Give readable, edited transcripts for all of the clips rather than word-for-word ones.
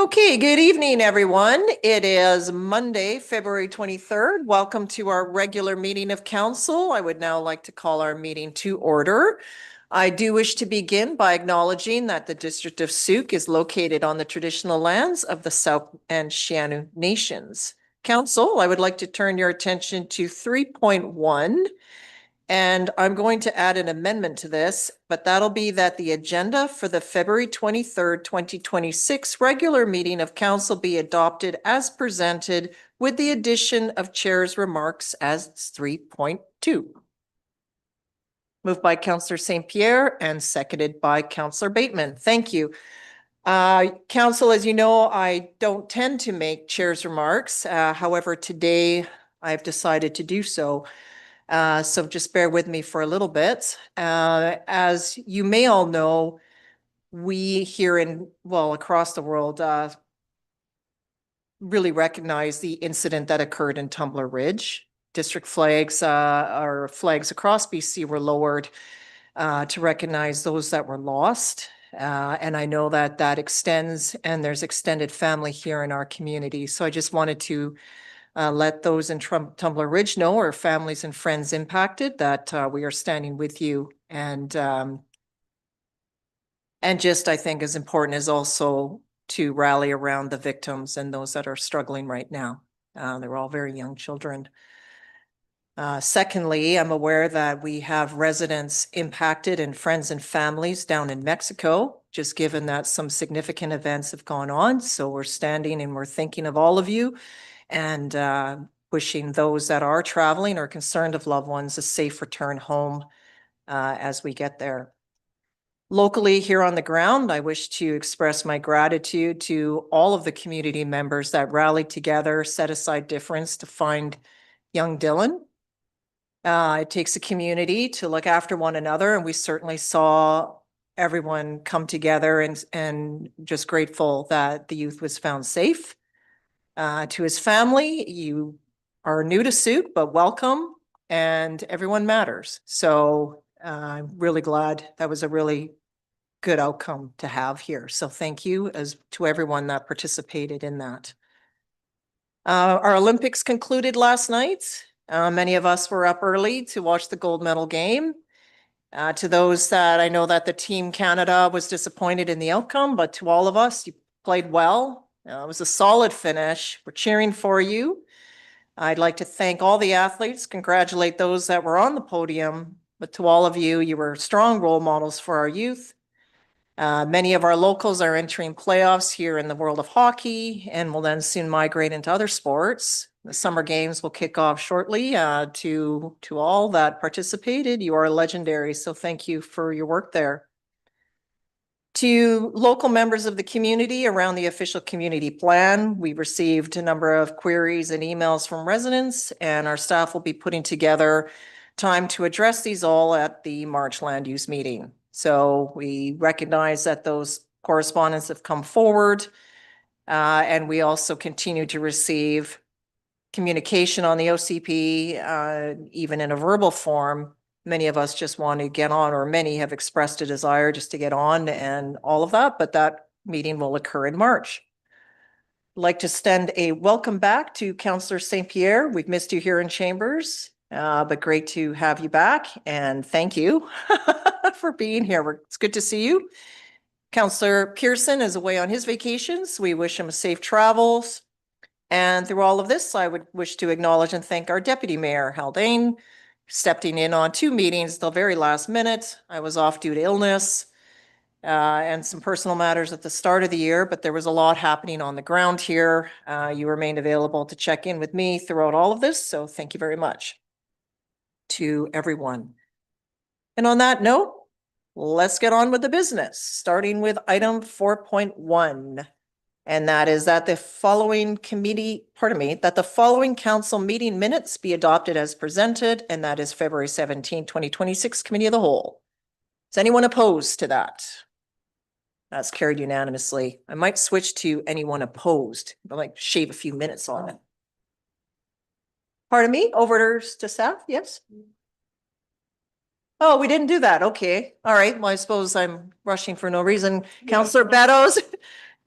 Okay, good evening, everyone. It is Monday, February 23rd. Welcome to our regular meeting of council. I would now like to call our meeting to order. I do wish to begin by acknowledging that the district of Sooke is located on the traditional lands of the Sooke and Sianu nations. Council, I would like to turn your attention to 3.1. And I'm going to add an amendment to this, but that'll be that the agenda for the February 23rd, 2026 regular meeting of council be adopted as presented with the addition of chair's remarks as 3.2. Moved by Councillor St. Pierre and seconded by Councillor Bateman. Thank you. Council, as you know, I don't tend to make chair's remarks. However, today I've decided to do so. So just bear with me for a little bit. As you may all know, we here across the world, really recognize the incident that occurred in Tumbler Ridge. District flags, or flags across BC were lowered to recognize those that were lost. And I know that that extends and there's extended family here in our community. So I just wanted to let those in Tumbler Ridge know, or families and friends impacted, that we are standing with you. And just, I think, as important is also to rally around the victims and those that are struggling right now. They're all very young children. Secondly, I'm aware that we have residents impacted and friends and families down in Mexico, just given that some significant events have gone on. So we're standing and we're thinking of all of you, and wishing those that are traveling or concerned of loved ones a safe return home as we get there. Locally here on the ground, I wish to express my gratitude to all of the community members that rallied together, set aside difference to find young Dylan. It takes a community to look after one another, and we certainly saw everyone come together and just grateful that the youth was found safe. To his family, you are new to Sooke, but welcome, and everyone matters. So I'm really glad that was a really good outcome to have here. So thank you as to everyone that participated in that. Our Olympics concluded last night. Many of us were up early to watch the gold medal game. To those that I know that the Team Canada was disappointed in the outcome, but to all of us, you played well. It was a solid finish. We're cheering for you. I'd like to thank all the athletes, congratulate those that were on the podium, but to all of you, you were strong role models for our youth. Many of our locals are entering playoffs here in the world of hockey and will then soon migrate into other sports. The summer games will kick off shortly. To all that participated, you are legendary, so thank you for your work there. To local members of the community around the official community plan, we received a number of queries and emails from residents, and our staff will be putting together time to address these all at the March land use meeting. So we recognize that those correspondence have come forward, and we also continue to receive communication on the OCP, even in a verbal form. Many of us just want to get on, or many have expressed a desire just to get on and all of that, but that meeting will occur in March. I'd like to extend a welcome back to Councillor St. Pierre. We've missed you here in Chambers, but great to have you back, and thank you for being here. It's good to see you. Councillor Pearson is away on his vacations. We wish him safe travels. And through all of this, I would wish to acknowledge and thank our Deputy Mayor, Haldane, stepping in on 2 meetings till very last minute. I was off due to illness and some personal matters at the start of the year, but there was a lot happening on the ground here. You remained available to check in with me throughout all of this, so thank you very much to everyone. And on that note, let's get on with the business, starting with item 4.1. And that is that the following council meeting minutes be adopted as presented, and that is February 17, 2026, Committee of the Whole. Is anyone opposed to that? That's carried unanimously. I might switch to anyone opposed. I'd like to shave a few minutes on it. Pardon me, over to staff, yes? Oh, we didn't do that. Okay. All right. Well, I suppose I'm rushing for no reason. Councillor Beddoes.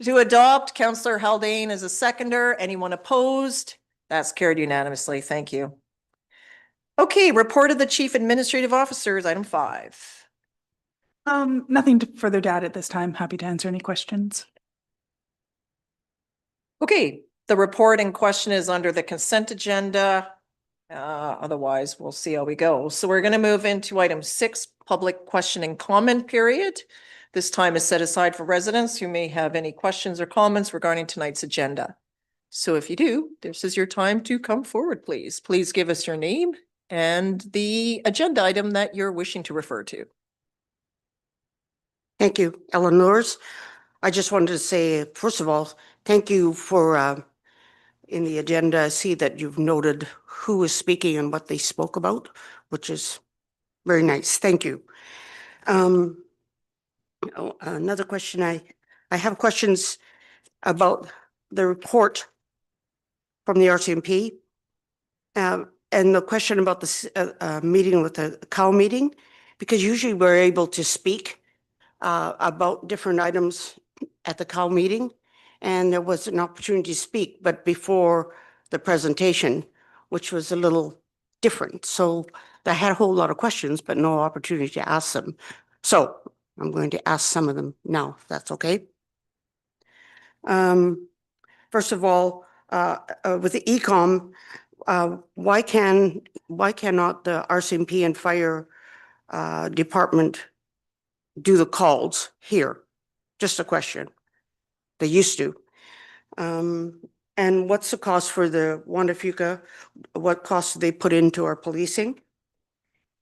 To adopt, Councillor Haldane is a seconder. Anyone opposed? That's carried unanimously. Thank you. Okay, report of the Chief Administrative Officer is item 5. Nothing further to add at this time. Happy to answer any questions. Okay, the report in question is under the consent agenda. Otherwise, we'll see how we go. So we're going to move into item 6, public question and comment period. This time is set aside for residents who may have any questions or comments regarding tonight's agenda. So if you do, this is your time to come forward, please. Please give us your name and the agenda item that you're wishing to refer to. Thank you, Ellen Lures. I just wanted to say, first of all, thank you for in the agenda, I see that you've noted who was speaking and what they spoke about, which is very nice. Thank you. Another question, I have questions about the report from the RCMP. And the question about this meeting with the cow meeting, because usually we're able to speak about different items at the cow meeting, and there was an opportunity to speak, but before the presentation, which was a little different. So I had a whole lot of questions, but no opportunity to ask them. So I'm going to ask some of them now, if that's okay. First of all, with the ECOM, why cannot the RCMP and fire department do the calls here? Just a question. They used to. And what's the cost for the Wanda Fuca? What costs do they put into our policing?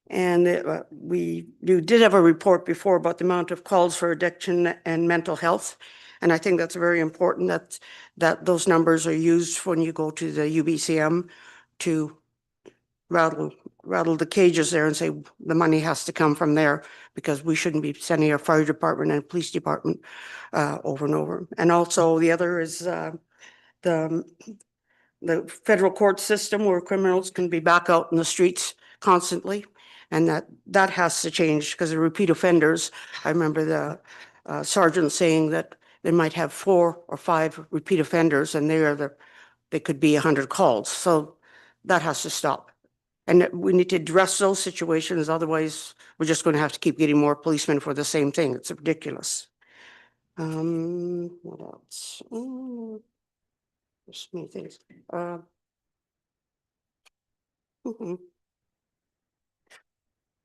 And you did have a report before about the amount of calls for addiction and mental health. And I think that's very important that those numbers are used when you go to the UBCM to rattle the cages there and say the money has to come from there, because we shouldn't be sending our fire department and police department over and over. And also the other is the federal court system, where criminals can be back out in the streets constantly. And that has to change, because the repeat offenders, I remember the sergeant saying that they might have 4 or 5 repeat offenders, and they could be 100 calls. So that has to stop. And we need to address those situations. Otherwise, we're just going to have to keep getting more policemen for the same thing. It's ridiculous. What else? There's many things.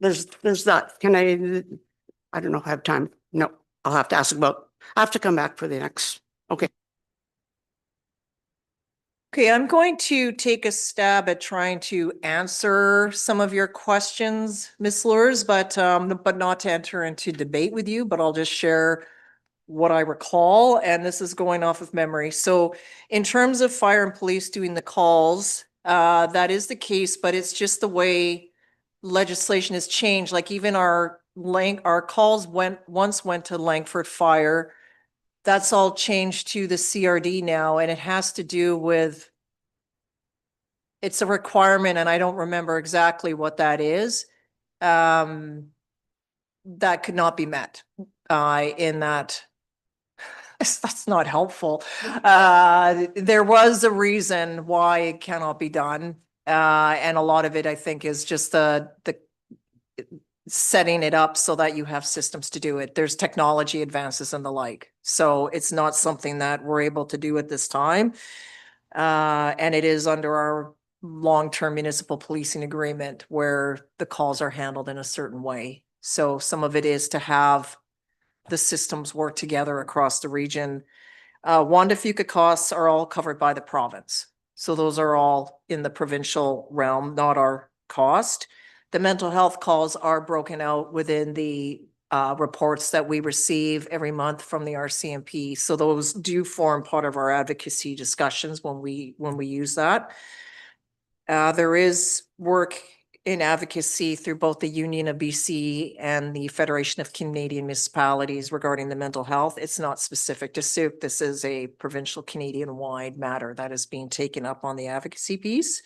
There's that. I don't know if I have time. No, I'll have to ask about, I have to come back for the next. Okay. Okay, I'm going to take a stab at trying to answer some of your questions, Ms. Lures, but not to enter into debate with you, but I'll just share what I recall, and this is going off of memory. So in terms of fire and police doing the calls, that is the case, but it's just the way legislation has changed. Like even our calls once went to Langford Fire. That's all changed to the CRD now, and it has to do with, it's a requirement, and I don't remember exactly what that is. That could not be met in that. That's not helpful. There was a reason why it cannot be done. And a lot of it, I think, is just the setting it up so that you have systems to do it. There's technology advances and the like. So it's not something that we're able to do at this time. And it is under our long-term municipal policing agreement where the calls are handled in a certain way. So some of it is to have the systems work together across the region. Wanda Fuca costs are all covered by the province. So those are all in the provincial realm, not our cost. The mental health calls are broken out within the reports that we receive every month from the RCMP. So those do form part of our advocacy discussions when we use that. There is work in advocacy through both the Union of BC and the Federation of Canadian Municipalities regarding the mental health. It's not specific to Sooke. This is a provincial Canadian-wide matter that is being taken up on the advocacy piece.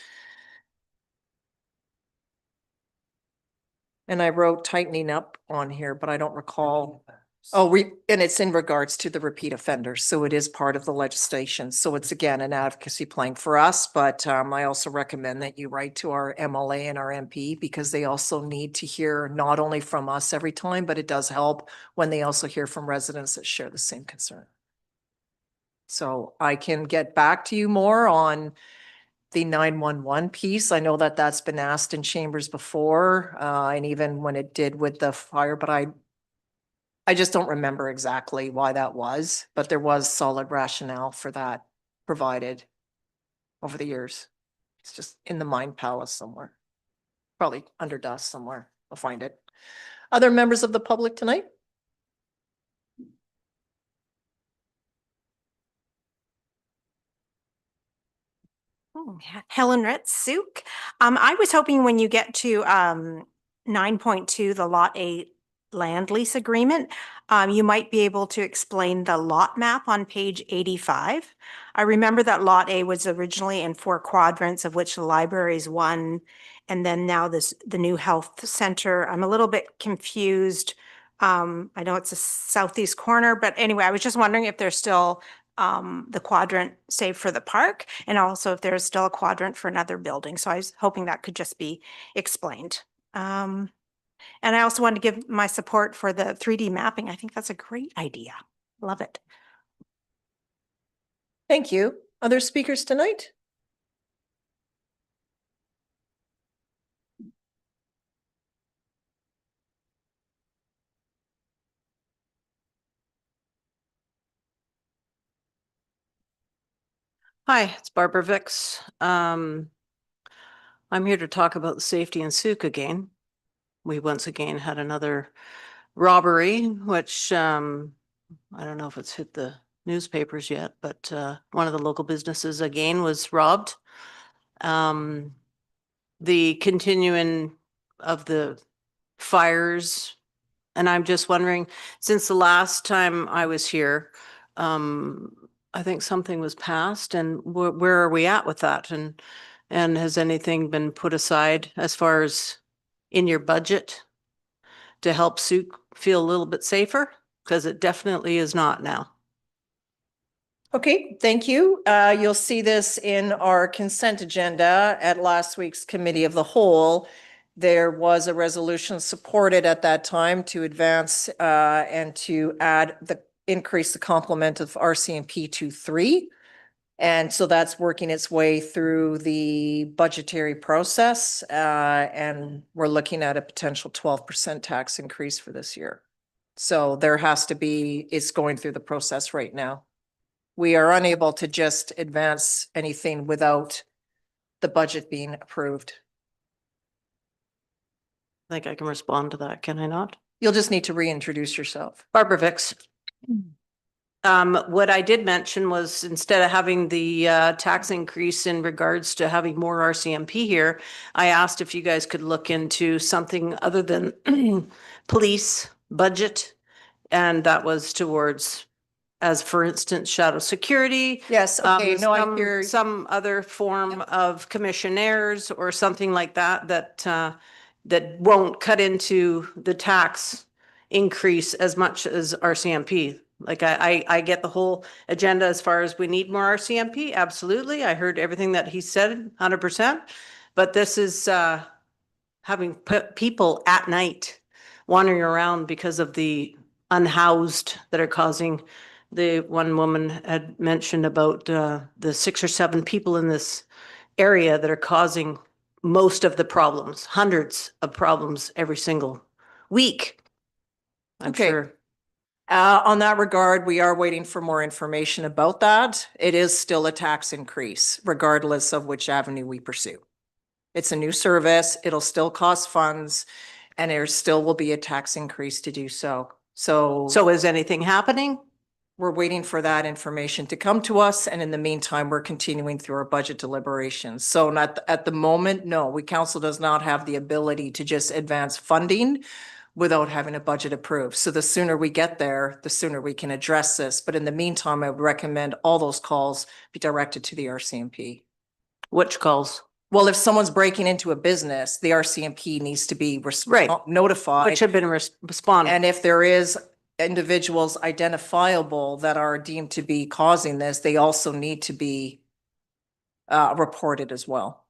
And I wrote tightening up on here, but I don't recall Oh, and it's in regards to the repeat offenders. So it is part of the legislation. So it's again, an advocacy plank for us. But I also recommend that you write to our MLA and our MP because they also need to hear not only from us every time, but it does help when they also hear from residents that share the same concern. So I can get back to you more on the 911 piece. I know that that's been asked in chambers before, and even when it did with the fire, but I just don't remember exactly why that was, but there was solid rationale for that provided over the years. It's just in the mind palace somewhere, probably under dust somewhere. I'll find it. Other members of the public tonight? Helen Ritz, Sooke. I was hoping when you get to 9.2, the Lot 8 land lease agreement, you might be able to explain the lot map on page 85. I remember that Lot A was originally in 4 quadrants, of which the library is one, and then now the new health center. I'm a little bit confused. I know it's a southeast corner, but anyway, I was just wondering if there's still the quadrant saved for the park, and also if there's still a quadrant for another building. So I was hoping that could just be explained. And I also wanted to give my support for the 3D mapping. I think that's a great idea. Love it. Thank you. Other speakers tonight? Hi, it's Barbara Vix. I'm here to talk about the safety in Sooke again. We once again had another robbery, which I don't know if it's hit the newspapers yet, but one of the local businesses again was robbed. The continuing of the fires, and I'm just wondering, since the last time I was here, I think something was passed, and where are we at with that? And has anything been put aside as far as in your budget to help Sooke feel a little bit safer? Because it definitely is not now. Okay, thank you. You'll see this in our consent agenda at last week's committee of the whole. There was a resolution supported at that time to advance and to increase the complement of RCMP to 3. And so that's working its way through the budgetary process. And we're looking at a potential 12% tax increase for this year. So there has to be, it's going through the process right now. We are unable to just advance anything without the budget being approved. I think I can respond to that, can I not? You'll just need to reintroduce yourself. Barbara Vix. What I did mention was instead of having the tax increase in regards to having more RCMP here, I asked if you guys could look into something other than police budget. And that was towards, as for instance, shadow security. Yes, okay, no, I hear. Some other form of commissionaires or something like that, that won't cut into the tax increase as much as RCMP. Like I get the whole agenda as far as we need more RCMP. Absolutely. I heard everything that he said 100%, but this is having people at night wandering around because of the unhoused that are causing. The one woman had mentioned about the 6 or 7 people in this area that are causing most of the problems, hundreds of problems every single week. I'm Okay. sure. On that regard, we are waiting for more information about that. It is still a tax increase, regardless of which avenue we pursue. It's a new service. It'll still cost funds, and there still will be a tax increase to do so. So is anything happening? We're waiting for that information to come to us, and in the meantime, we're continuing through our budget deliberations. So not at the moment, no, council does not have the ability to just advance funding without having a budget approved. So the sooner we get there, the sooner we can address this. But in the meantime, I would recommend all those calls be directed to the RCMP. Which calls? Well, if someone's breaking into a business, the RCMP needs to be Right. notified. Which have been responded. And if there is individuals identifiable that are deemed to be causing this, they also need to be reported as well.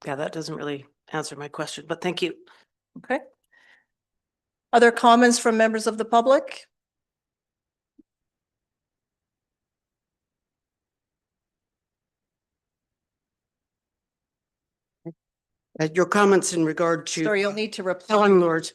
Yeah, that doesn't really answer my question, but thank you. Okay. Other comments from members of the public? Your comments in regard to. Sorry, you'll need to reply. Telling Lords,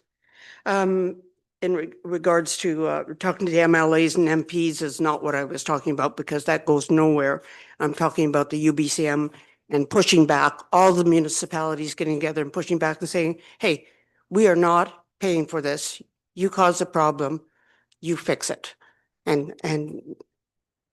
in regards to talking to the MLAs and MPs is not what I was talking about, because that goes nowhere. I'm talking about the UBCM and pushing back, all the municipalities getting together and pushing back and saying, hey, we are not paying for this. You caused the problem, you fix it and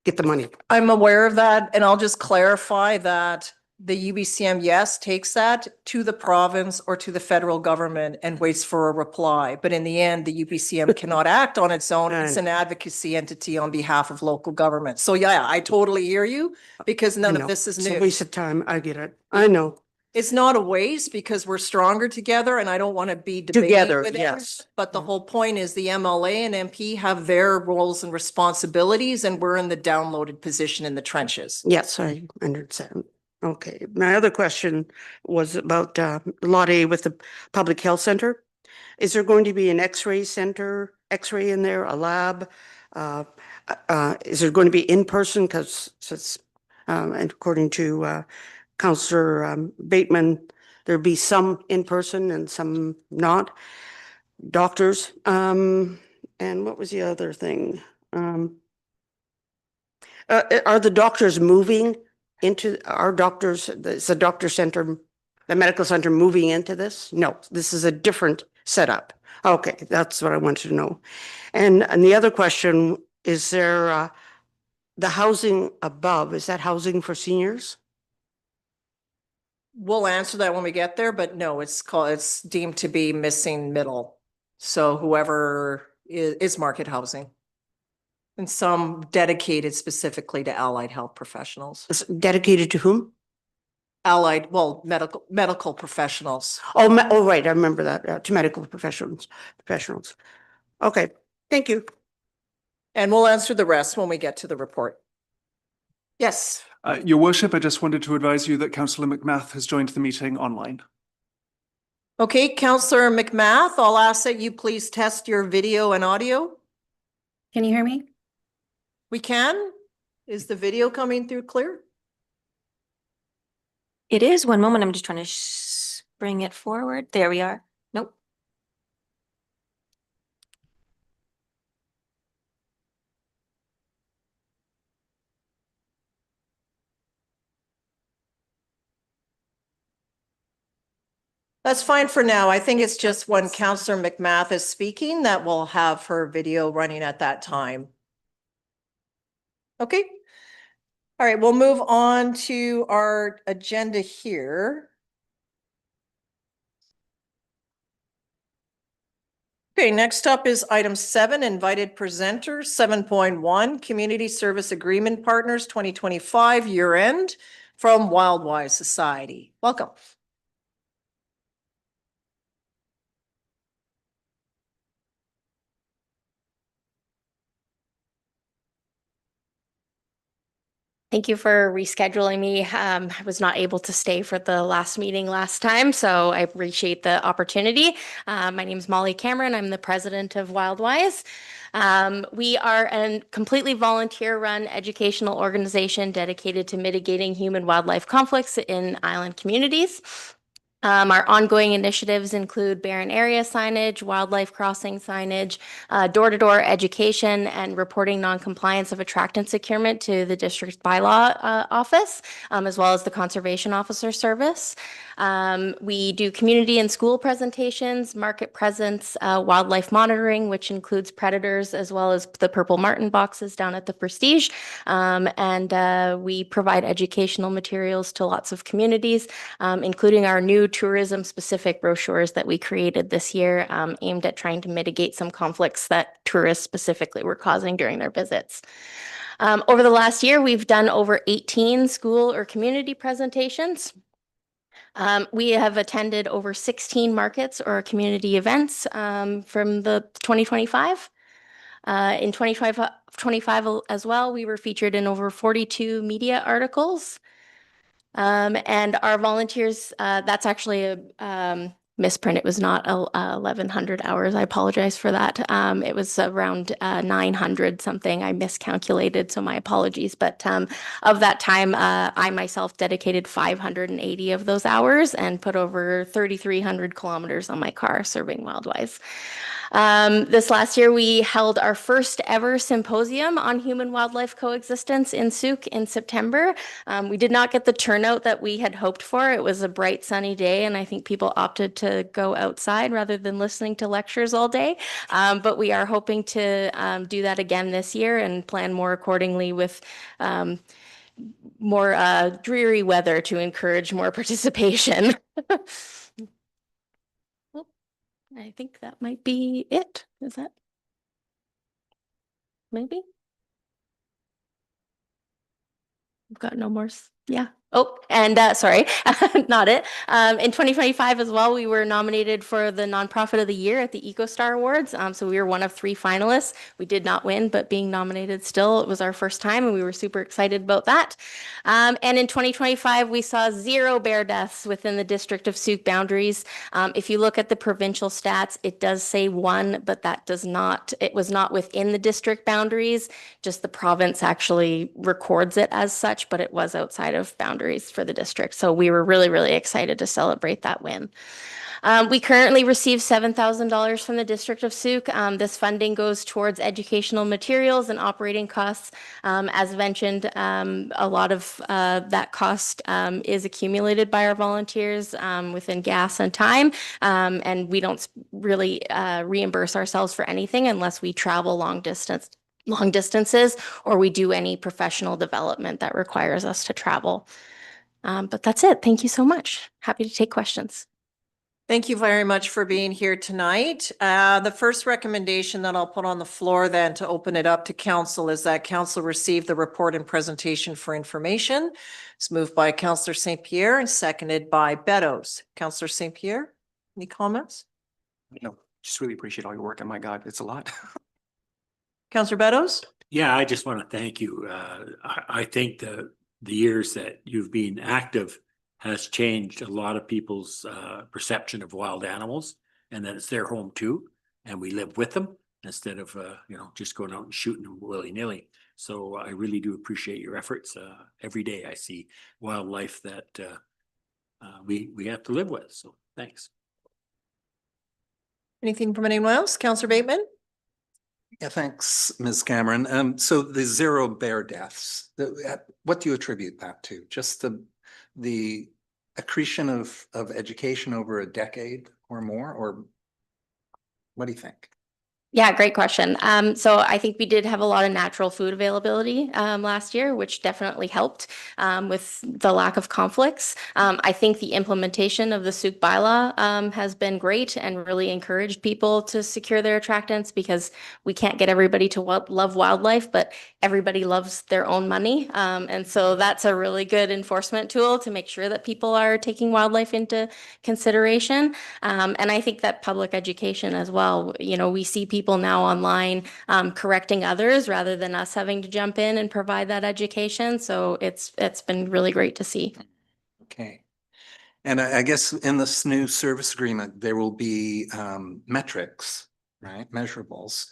get the money. I'm aware of that, and I'll just clarify that the UBCM, yes, takes that to the province or to the federal government and waits for a reply. But in the end, the UBCM cannot act on its own. It's an advocacy entity on behalf of local government. So yeah, I totally hear you, because I none know. of this is It's a new. waste of time. I get it. I know. It's not a waste, because we're stronger together, and I don't want to be debating Together, with yes. everyone. But the whole point is the MLA and MP have their roles and responsibilities, and we're in the downloaded position in the trenches. Yes, I understand. Okay, my other question was about Lot A with the Public Health Center. Is there going to be an X-ray center, X-ray in there, a lab? Is there going to be in person? Because and according to Councillor Bateman, there'd be some in person and some not. Doctors, and what was the other thing? Are the doctors moving into, our doctors, it's a doctor center, the medical center moving into this? No, this is a different setup. Okay, that's what I wanted to know. And the other question, is there the housing above, is that housing for seniors? We'll answer that when we get there, but no, it's deemed to be missing middle. So whoever is market housing. And some dedicated specifically to allied health professionals. It's dedicated to whom? Medical professionals. Oh, right, I remember that, to medical professionals. Okay, thank you. And we'll answer the rest when we get to the report. Yes. Your Worship, I just wanted to advise you that Councillor McMath has joined the meeting online. Okay, Councillor McMath, I'll ask that you please test your video and audio. Can you hear me? We can. Is the video coming through clear? It is. One moment. I'm just trying to bring it forward. There we are. Nope. That's fine for now. I think it's just when Councillor McMath is speaking that we'll have her video running at that time. Okay. All right, we'll move on to our agenda here. Okay, next up is item 7, invited presenters, 7.1, Community Service Agreement Partners 2025 year end from Wildwise Society. Welcome. Thank you for rescheduling me. I was not able to stay for the last meeting last time, so I appreciate the opportunity. My name is Molly Cameron. I'm the president of Wildwise. We are a completely volunteer-run educational organization dedicated to mitigating human-wildlife conflicts in island communities. Our ongoing initiatives include barren area signage, wildlife crossing signage, door-to-door education, and reporting non-compliance of attractant securement to the district's bylaw office, as well as the Conservation Officer Service. We do community and school presentations, market presence, wildlife monitoring, which includes predators, as well as the purple martin boxes down at the Prestige. And we provide educational materials to lots of communities, including our new tourism-specific brochures that we created this year, aimed at trying to mitigate some conflicts that tourists specifically were causing during their visits. Over the last year, we've done over 18 school or community presentations. We have attended over 16 markets or community events from the 2025. In 2025 as well, we were featured in over 42 media articles. And our volunteers, that's actually a misprint. It was not 1,100 hours. I apologize for that. It was around 900 something. I miscalculated, so my apologies. But of that time, I myself dedicated 580 of those hours and put over 3,300 kilometers on my car serving wildlife. This last year, we held our first ever symposium on human-wildlife coexistence in Sooke in September. We did not get the turnout that we had hoped for. It was a bright, sunny day, and I think people opted to go outside rather than listening to lectures all day. But we are hoping to do that again this year and plan more accordingly with more dreary weather to encourage more participation. I think that might be it. Is that? Maybe? I've got no more. Yeah. Oh, and sorry, not it. In 2025 as well, we were nominated for the Nonprofit of the Year at the EcoStar Awards. So we were one of 3 finalists. We did not win, but being nominated still, it was our first time, and we were super excited about that. And in 2025, we saw 0 bear deaths within the District of Sooke boundaries. If you look at the provincial stats, it does say 1, but that does not, it was not within the district boundaries. Just the province actually records it as such, but it was outside of boundaries for the district. So we were really, really excited to celebrate that win. We currently receive $7,000 from the District of Sooke. This funding goes towards educational materials and operating costs. As mentioned, a lot of that cost is accumulated by our volunteers within gas and time, and we don't really reimburse ourselves for anything unless we travel long distances, or we do any professional development that requires us to travel. But that's it. Thank you so much. Happy to take questions. Thank you very much for being here tonight. The first recommendation that I'll put on the floor then to open it up to council is that council receive the report and presentation for information. It's moved by Councillor St. Pierre and seconded by Beddoes. Councillor St. Pierre, any comments? No, just really appreciate all your work, and my God, it's a lot. Councillor Beddoes? Yeah, I just want to thank you. I think the years that you've been active has changed a lot of people's perception of wild animals, and that it's their home too, and we live with them instead of just going out and shooting them willy-nilly. So I really do appreciate your efforts. Every day I see wildlife that we have to live with. So thanks. Anything from anyone else? Councillor Bateman? Yeah, thanks, Ms. Cameron. So the 0 bear deaths, what do you attribute that to? Just the accretion of education over a decade or more, or what do you think? Yeah, great question. So I think we did have a lot of natural food availability last year, which definitely helped with the lack of conflicts. I think the implementation of the Sooke bylaw has been great and really encouraged people to secure their attractants, because we can't get everybody to love wildlife, but everybody loves their own money. And so that's a really good enforcement tool to make sure that people are taking wildlife into consideration. And I think that public education as well, we see people now online correcting others rather than us having to jump in and provide that education. So it's been really great to see. Okay. And I guess in this new service agreement, there will be metrics, right? Measurables.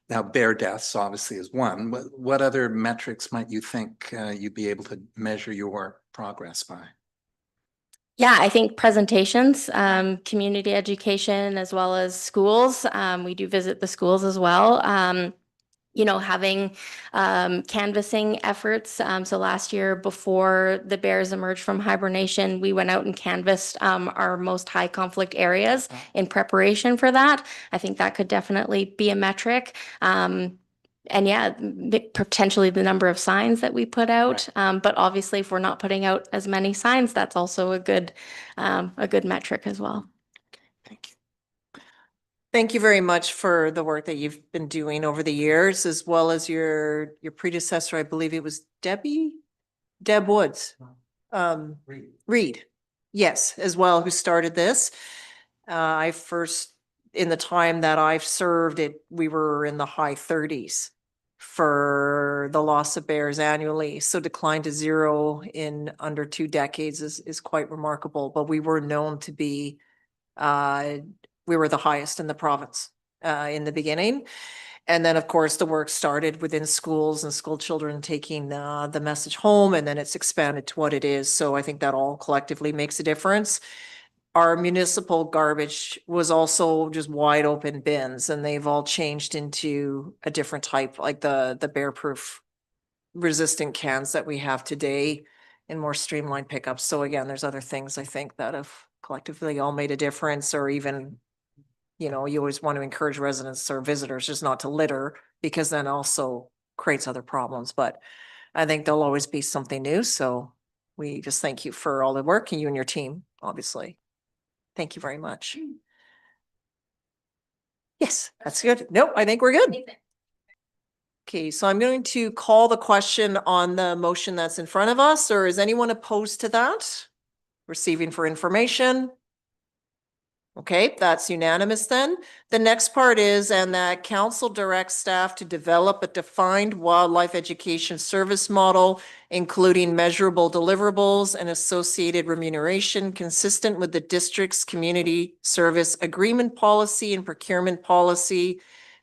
Now, bear deaths obviously is one. What other metrics might you think you'd be able to measure your progress by? Yeah, I think presentations, community education, as well as schools. We do visit the schools as well. Having canvassing efforts. So last year, before the bears emerged from hibernation, we went out and canvassed our most high conflict areas in preparation for that. I think that could definitely be a metric. And yeah, potentially the number of signs that we put out. Right. But obviously, if we're not putting out as many signs, that's also a good metric as well. Okay, thank you. Thank you very much for the work that you've been doing over the years, as well as your predecessor. I believe it was Deb Woods. Reed. Yes, as well, who started this. I first, in the time that I've served it, we were in the high 30s for the loss of bears annually. So decline to zero in under 2 decades is quite remarkable. But we were known to be, we were the highest in the province in the beginning. And then, of course, the work started within schools and school children taking the message home, and then it's expanded to what it is. So I think that all collectively makes a difference. Our municipal garbage was also just wide open bins, and they've all changed into a different type, like the bear-proof resistant cans that we have today in more streamlined pickups. So again, there's other things I think that have collectively all made a difference, or even, you know, you always want to encourage residents or visitors just not to litter, because then also creates other problems. But I think there'll always be something new. So we just thank you for all the work, and you and your team, obviously. Thank you very much. Yes, that's good. Nope, I think we're good. Okay, so I'm going to call the question on the motion that's in front of us, or is anyone opposed to that? Receiving for information? Okay, that's unanimous then. The next part is, and that council directs staff to develop a defined wildlife education service model, including measurable deliverables and associated remuneration consistent with the district's community service agreement policy and procurement policy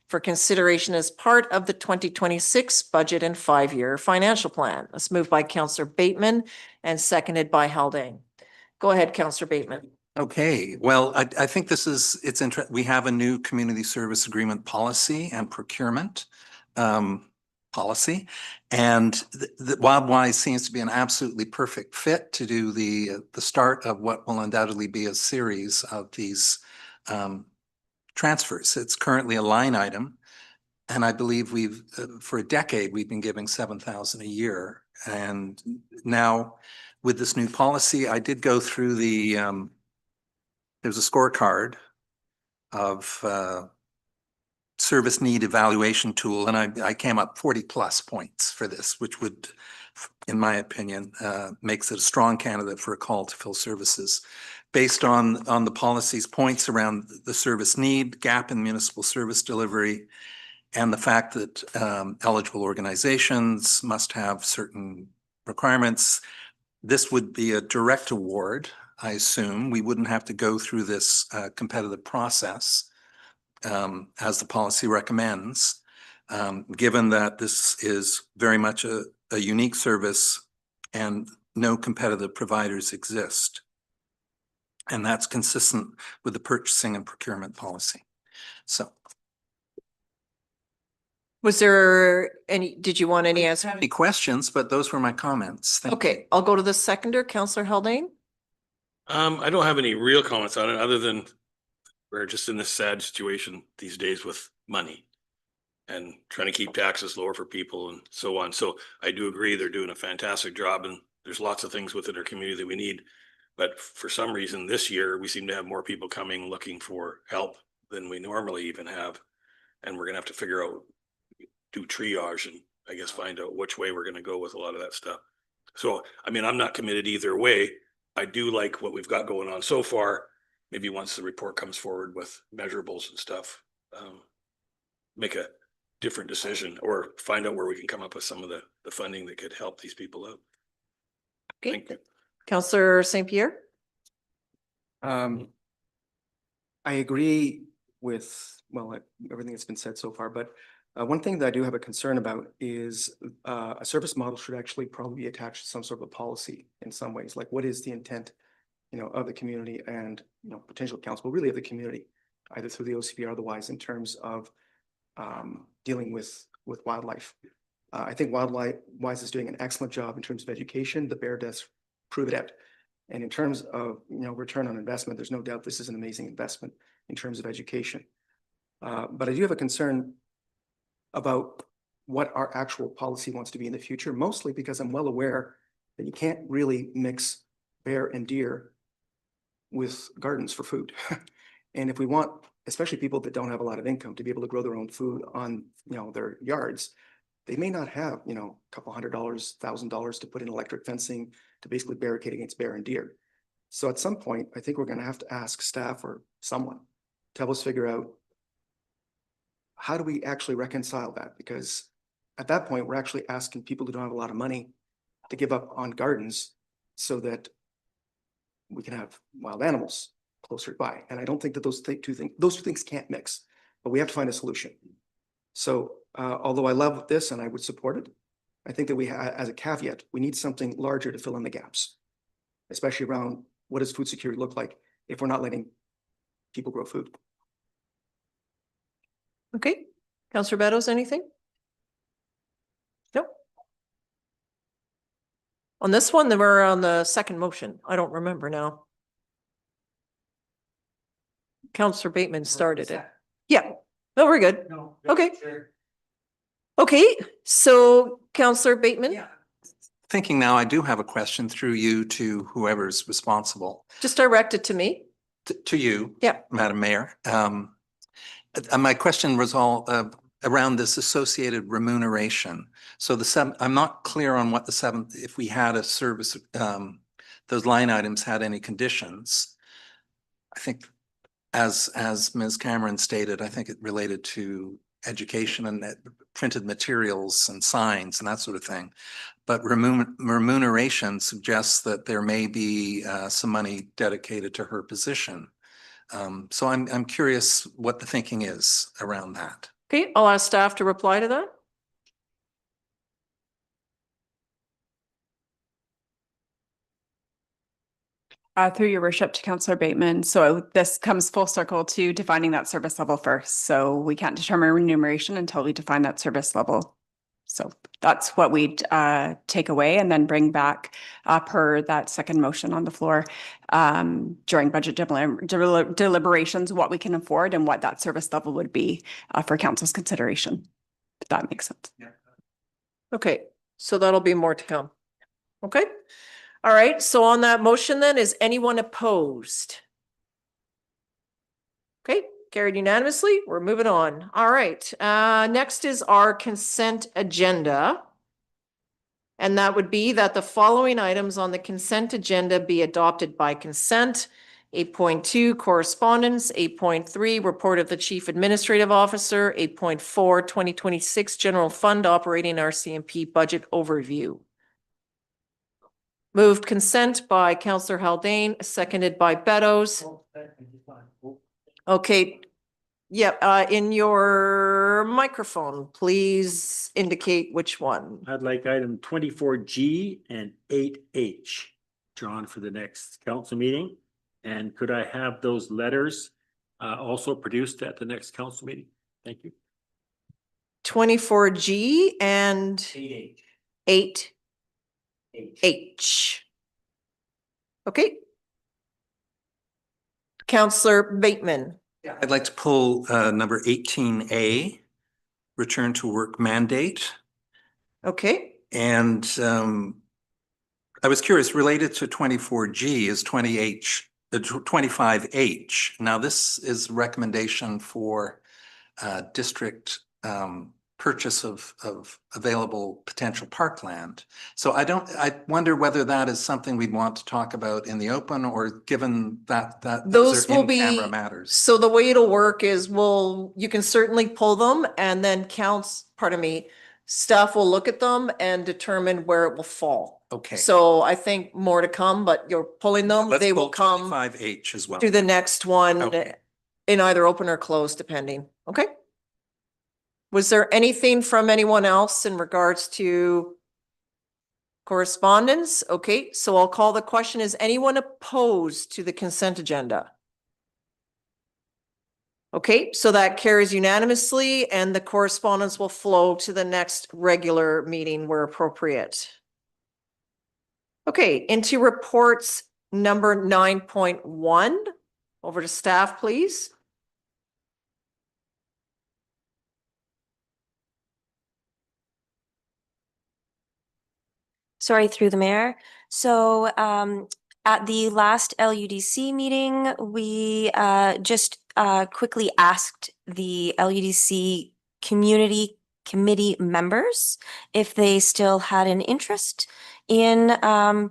for consideration as part of the 2026 budget and 5-year financial plan. Let's move by Councillor Bateman and seconded by Haldane. Go ahead, Councillor Bateman. Okay, well, I think it's interesting. We have a new community service agreement policy and procurement policy. And the Wildwise seems to be an absolutely perfect fit to do the start of what will undoubtedly be a series of these transfers. It's currently a line item. And I believe for a decade, we've been giving 7,000 a year. And now with this new policy, I did go through there's a scorecard of service need evaluation tool, and I came up 40+ points for this, which would, in my opinion, makes it a strong candidate for a call to fill services. Based on the policy's points around the service need, gap in municipal service delivery, and the fact that eligible organizations must have certain requirements, this would be a direct award. I assume we wouldn't have to go through this competitive process as the policy recommends, given that this is very much a unique service and no competitive providers exist. And that's consistent with the purchasing and procurement policy. So. Was there did you want any answer? Any questions, but those were my comments. Thank you. Okay, I'll go to the seconder, Councillor Haldane. I don't have any real comments on it other than we're just in this sad situation these days with money and trying to keep taxes lower for people and so on. So I do agree they're doing a fantastic job, and there's lots of things within our community that we need. But for some reason this year, we seem to have more people coming looking for help than we normally even have. And we're going to have to figure out, do triage and I guess find out which way we're going to go with a lot of that stuff. So, I mean, I'm not committed either way. I do like what we've got going on so far. Maybe once the report comes forward with measurables and stuff, make a different decision or find out where we can come up with some of the funding that could help these people out. Okay, Councillor St. Pierre. I agree with, well, everything that's been said so far, but one thing that I do have a concern about is a service model should actually probably be attached to some sort of a policy in some ways. Like, what is the intent, of the community and, potential council, but really of the community, either through the OCP or otherwise, in terms of dealing with wildlife. I think Wildwise is doing an excellent job in terms of education. The bear deaths prove it out. And in terms of, return on investment, there's no doubt this is an amazing investment in terms of education. But I do have a concern about what our actual policy wants to be in the future, mostly because I'm well aware that you can't really mix bear and deer with gardens for food. And if we want, especially people that don't have a lot of income, to be able to grow their own food on, their yards, they may not have, a couple $100, $1,000 to put in electric fencing to basically barricade against bear and deer. So at some point, I think we're gonna have to ask staff or someone to help us figure out how do we actually reconcile that? Because at that point, we're actually asking people who don't have a lot of money to give up on gardens so that we can have wild animals closer by. And I don't think that those two things can't mix, but we have to find a solution. So although I love this and I would support it, I think that we, as a caveat, we need something larger to fill in the gaps, especially around what does food security look like if we're not letting people grow food. Okay, Councillor Beddoes, anything? Nope. On this one, then we're on the second motion. I don't remember now. Councillor Bateman started it. Yeah, no, we're good. Okay. Okay, so Councillor Bateman, Thinking now, I do have a question through you to whoever's responsible. just direct it to me. To you. Yeah. Madam Mayor. My question was all around this associated remuneration. So I'm not clear on what the seventh, if we had a service, those line items had any conditions. I think as Ms. Cameron stated, I think it related to education and printed materials and signs and that sort of thing. But remuneration suggests that there may be some money dedicated to her position. So I'm curious what the thinking is around that. Okay, I'll ask staff to reply to that. Through your worship to Councillor Bateman. So this comes full circle to defining that service level first. So we can't determine remuneration until we define that service level. So that's what we'd take away and then bring back per that second motion on the floor during budget deliberations, what we can afford and what that service level would be for council's consideration. If that makes sense. Yeah. Okay, so that'll be more to come. Okay. All right, so on that motion then, is anyone opposed? Okay, carried unanimously. We're moving on. All right, next is our consent agenda. And that would be that the following items on the consent agenda be adopted by consent. 8.2 correspondence, 8.3 report of the chief administrative officer, 8.4 2026 general fund operating RCMP budget overview. Moved consent by Councillor Haldane, seconded by Beddoes. Okay. Yeah, in your microphone, please indicate which one. I'd like item 24G and 8H drawn for the next council meeting. And could I have those letters also produced at the next council meeting? Thank you. 24G and 8H. 8H. Okay. Councillor Bateman. I'd like to pull number 18A, return to work mandate. Okay. And I was curious, related to 24G is 25H. Now, this is recommendation for district purchase of available potential parkland. So I wonder whether that is something we'd want to talk about in the open, or given that those Those are will be, in-camera matters. so the way it'll work is you can certainly pull them and then staff will look at them and determine where it will fall. Okay. So I think more to come, but you're pulling them, Let's they will pull come 25H as well. to the next one Okay. in either open or closed, depending. Okay. Was there anything from anyone else in regards to correspondence? Okay, so I'll call the question. Is anyone opposed to the consent agenda? Okay, so that carries unanimously and the correspondence will flow to the next regular meeting where appropriate. Okay, into reports number 9.1. Over to staff, please. Sorry, through the mayor. So at the last LUDC meeting, we just quickly asked the LUDC community committee members if they still had an interest in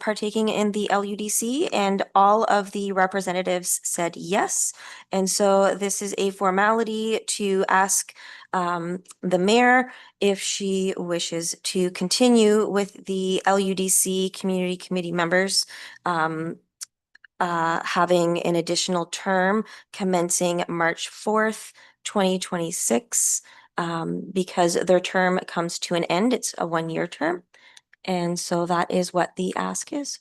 partaking in the LUDC, and all of the representatives said yes. And so this is a formality to ask the mayor if she wishes to continue with the LUDC community committee members having an additional term commencing March 4th, 2026, because their term comes to an end. It's a one-year term. And so that is what the ask is.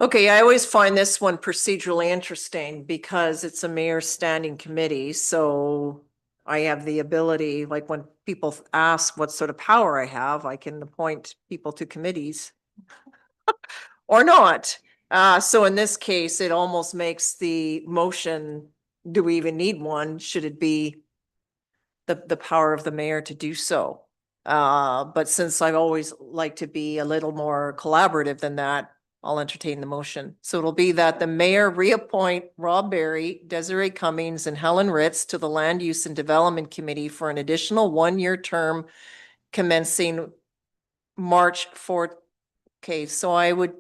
Okay, I always find this one procedurally interesting because it's a mayor's standing committee, so I have the ability, like when people ask what sort of power I have, I can appoint people to committees or not. So in this case, it almost makes the motion, do we even need one? Should it be the power of the mayor to do so? But since I always like to be a little more collaborative than that, I'll entertain the motion. So it'll be that the mayor reappoint Rob Berry, Desiree Cummings, and Helen Ritz to the Land Use and Development Committee for an additional one-year term commencing March 4th. Okay, so I would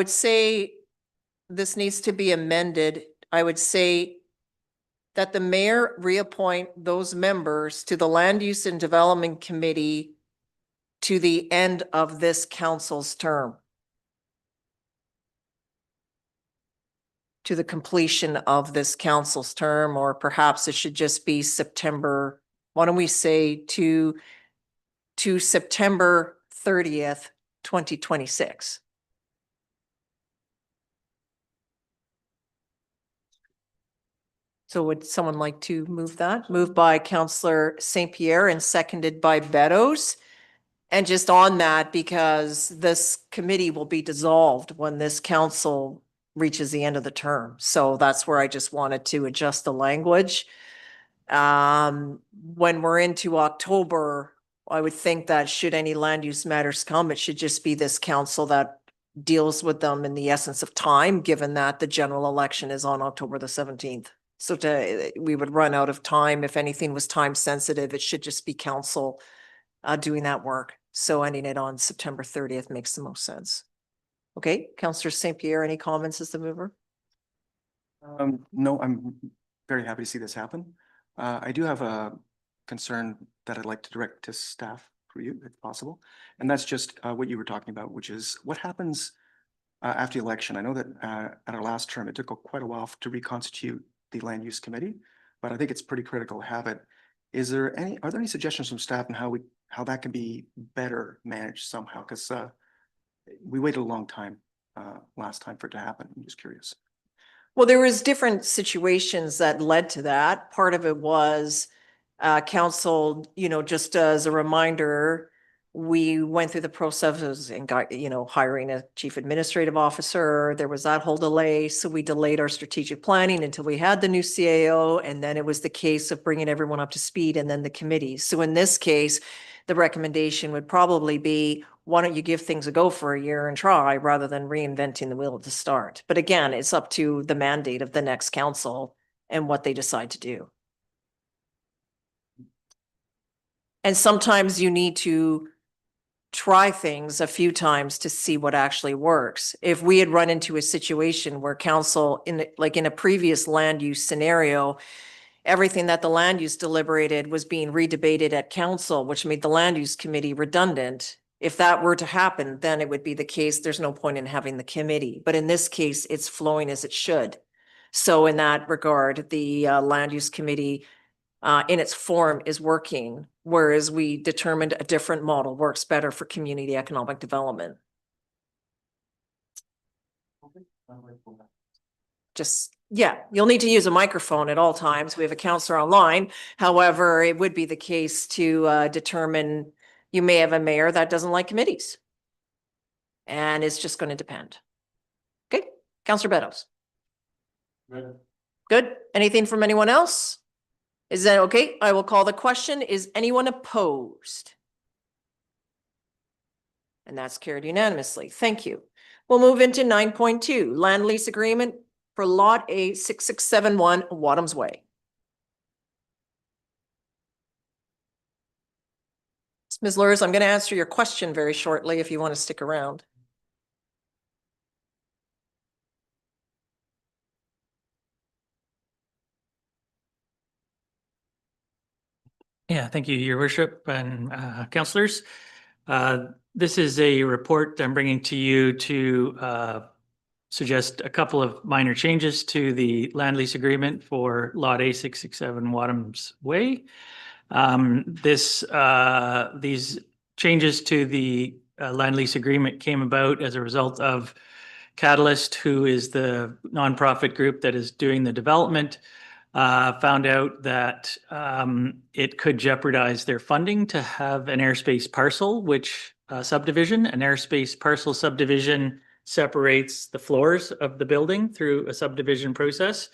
say this needs to be amended. I would say that the mayor reappoint those members to the Land Use and Development Committee to the end of this council's term. To the completion of this council's term, or perhaps it should just be September, why don't we say to September 30th, 2026. So would someone like to move that? Moved by Councillor St. Pierre and seconded by Beddoes. And just on that, because this committee will be dissolved when this council reaches the end of the term. So that's where I just wanted to adjust the language. When we're into October, I would think that should any land use matters come, it should just be this council that deals with them in the essence of time, given that the general election is on October the 17th. So we would run out of time. If anything was time sensitive, it should just be council doing that work. So ending it on September 30th makes the most sense. Okay, Councillor St. Pierre, any comments as the mover? No, I'm very happy to see this happen. I do have a concern that I'd like to direct to staff for you, if possible. And that's just what you were talking about, which is what happens after the election. I know that at our last term, it took quite a while to reconstitute the land use committee, but I think it's pretty critical to have it. Are there any suggestions from staff on how that can be better managed somehow? Because we waited a long time last time for it to happen. I'm just curious. Well, there was different situations that led to that. Part of it was council, just as a reminder, we went through the processes and got, hiring a chief administrative officer. There was that whole delay. So we delayed our strategic planning until we had the new CAO. And then it was the case of bringing everyone up to speed and then the committees. So in this case, the recommendation would probably be, why don't you give things a go for a year and try rather than reinventing the wheel at the start? But again, it's up to the mandate of the next council and what they decide to do. And sometimes you need to try things a few times to see what actually works. If we had run into a situation where council, in a previous land use scenario, everything that the land use deliberated was being redebated at council, which made the land use committee redundant. If that were to happen, then it would be the case, there's no point in having the committee. But in this case, it's flowing as it should. So in that regard, the land use committee in its form is working, whereas we determined a different model works better for community economic development. You'll need to use a microphone at all times. We have a counselor online. However, it would be the case to determine, you may have a mayor that doesn't like committees. And it's just going to depend. Okay, Councillor Beddoes. Good. Anything from anyone else? Is that okay? I will call the question. Is anyone opposed? And that's carried unanimously. Thank you. We'll move into 9.2, land lease agreement for Lot A 6671 Wadham's Way. Ms. Lurs, I'm going to answer your question very shortly if you want to stick around. Yeah, thank you, Your Worship and councillors. This is a report I'm bringing to you to suggest a couple of minor changes to the land lease agreement for Lot A 667 Wadham's Way. These changes to the land lease agreement came about as a result of Catalyst, who is the nonprofit group that is doing the development, found out that it could jeopardize their funding to have an airspace parcel, which subdivision, an airspace parcel subdivision separates the floors of the building through a subdivision process.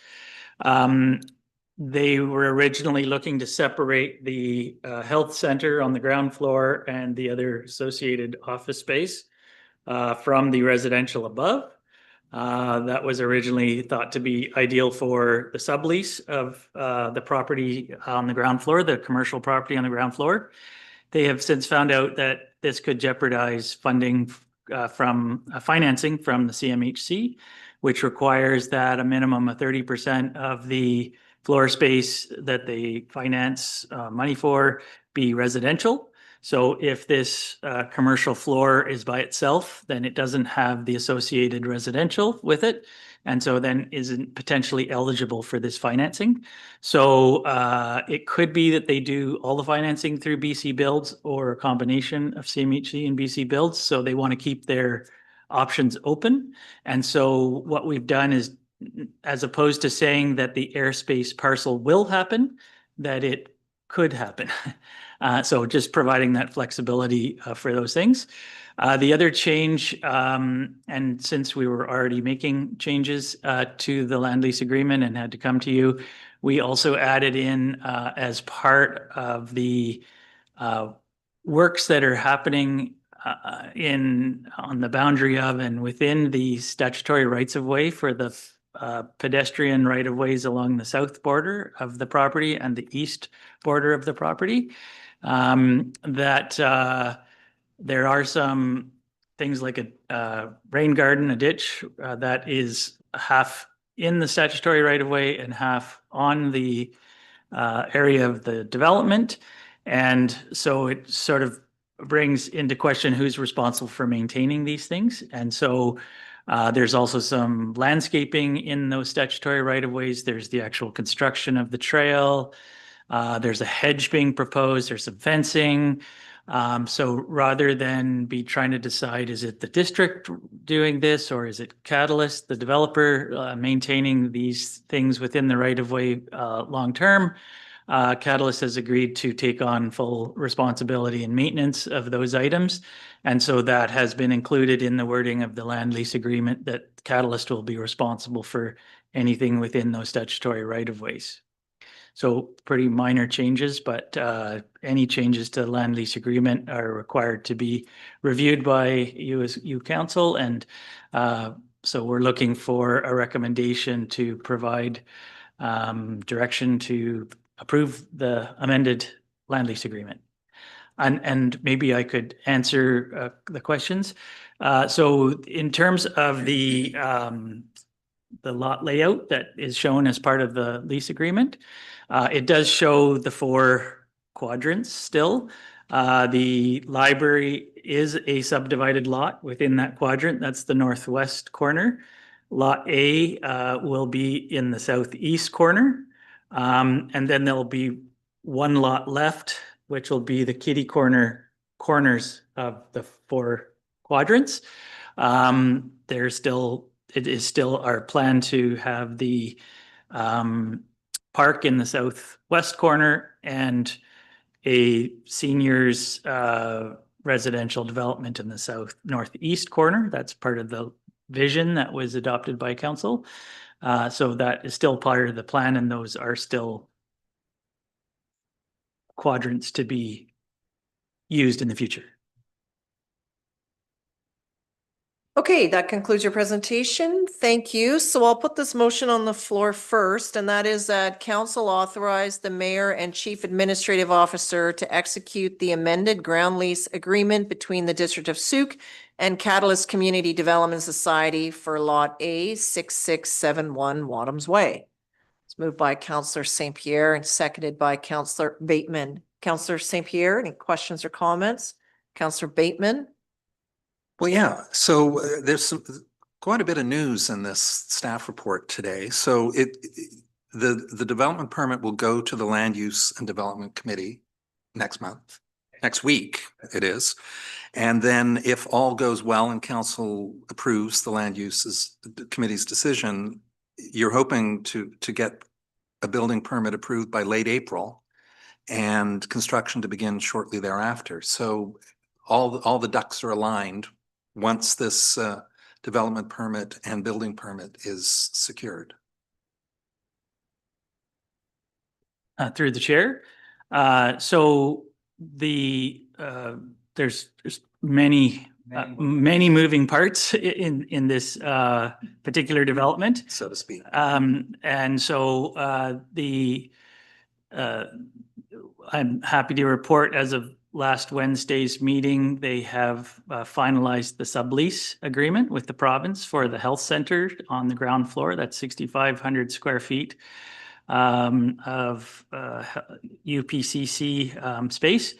They were originally looking to separate the health center on the ground floor and the other associated office space from the residential above. That was originally thought to be ideal for the sublease of the property on the ground floor, the commercial property on the ground floor. They have since found out that this could jeopardize funding from financing from the CMHC, which requires that a minimum of 30% of the floor space that they finance money for be residential. So if this commercial floor is by itself, then it doesn't have the associated residential with it, and so then isn't potentially eligible for this financing. So it could be that they do all the financing through BC Builds or a combination of CMHC and BC Builds. So they want to keep their options open. And so what we've done is, as opposed to saying that the airspace parcel will happen, that it could happen. So just providing that flexibility for those things. The other change, and since we were already making changes to the land lease agreement and had to come to you, we also added in as part of the works that are happening on the boundary of and within the statutory rights of way for the pedestrian right of ways along the south border of the property and the east border of the property. There are some things like a rain garden, a ditch that is half in the statutory right of way and half on the area of the development. And so it sort of brings into question who's responsible for maintaining these things. And so there's also some landscaping in those statutory right of ways. There's the actual construction of the trail. There's a hedge being proposed. There's some fencing. So rather than be trying to decide, is it the district doing this or is it Catalyst, the developer, maintaining these things within the right of way long term? Catalyst has agreed to take on full responsibility and maintenance of those items. And so that has been included in the wording of the land lease agreement that Catalyst will be responsible for anything within those statutory right of ways. So pretty minor changes, but any changes to the land lease agreement are required to be reviewed by you as council. And so we're looking for a recommendation to provide direction to approve the amended land lease agreement. And maybe I could answer the questions. So in terms of the lot layout that is shown as part of the lease agreement, it does show the 4 quadrants still. The library is a subdivided lot within that quadrant. That's the northwest corner. Lot A will be in the southeast corner. And then there'll be 1 lot left, which will be the kitty corners of the 4 quadrants. It is still our plan to have the park in the southwest corner and a seniors residential development in the northeast corner. That's part of the vision that was adopted by council. So that is still part of the plan, and those are still quadrants to be used in the future. Okay, that concludes your presentation. Thank you. So I'll put this motion on the floor first, and that is that council authorize the mayor and chief administrative officer to execute the amended ground lease agreement between the District of Sooke and Catalyst Community Development Society for Lot A 6671 Wadhams Way. It's moved by Councillor St. Pierre and seconded by Councillor Bateman. Councillor St. Pierre, any questions or comments? Councillor Bateman? Well, yeah, so there's quite a bit of news in this staff report today. So the development permit will go to the Land Use and Development Committee next week it is. And then if all goes well and council approves the Land Use Committee's decision, you're hoping to get a building permit approved by late April and construction to begin shortly thereafter. So all the ducks are aligned once this development permit and building permit is secured. Through the chair. So there's many moving parts in this particular development, so to speak. And so I'm happy to report as of last Wednesday's meeting, they have finalized the sublease agreement with the province for the health center on the ground floor. That's 6,500 square feet of UPCC space.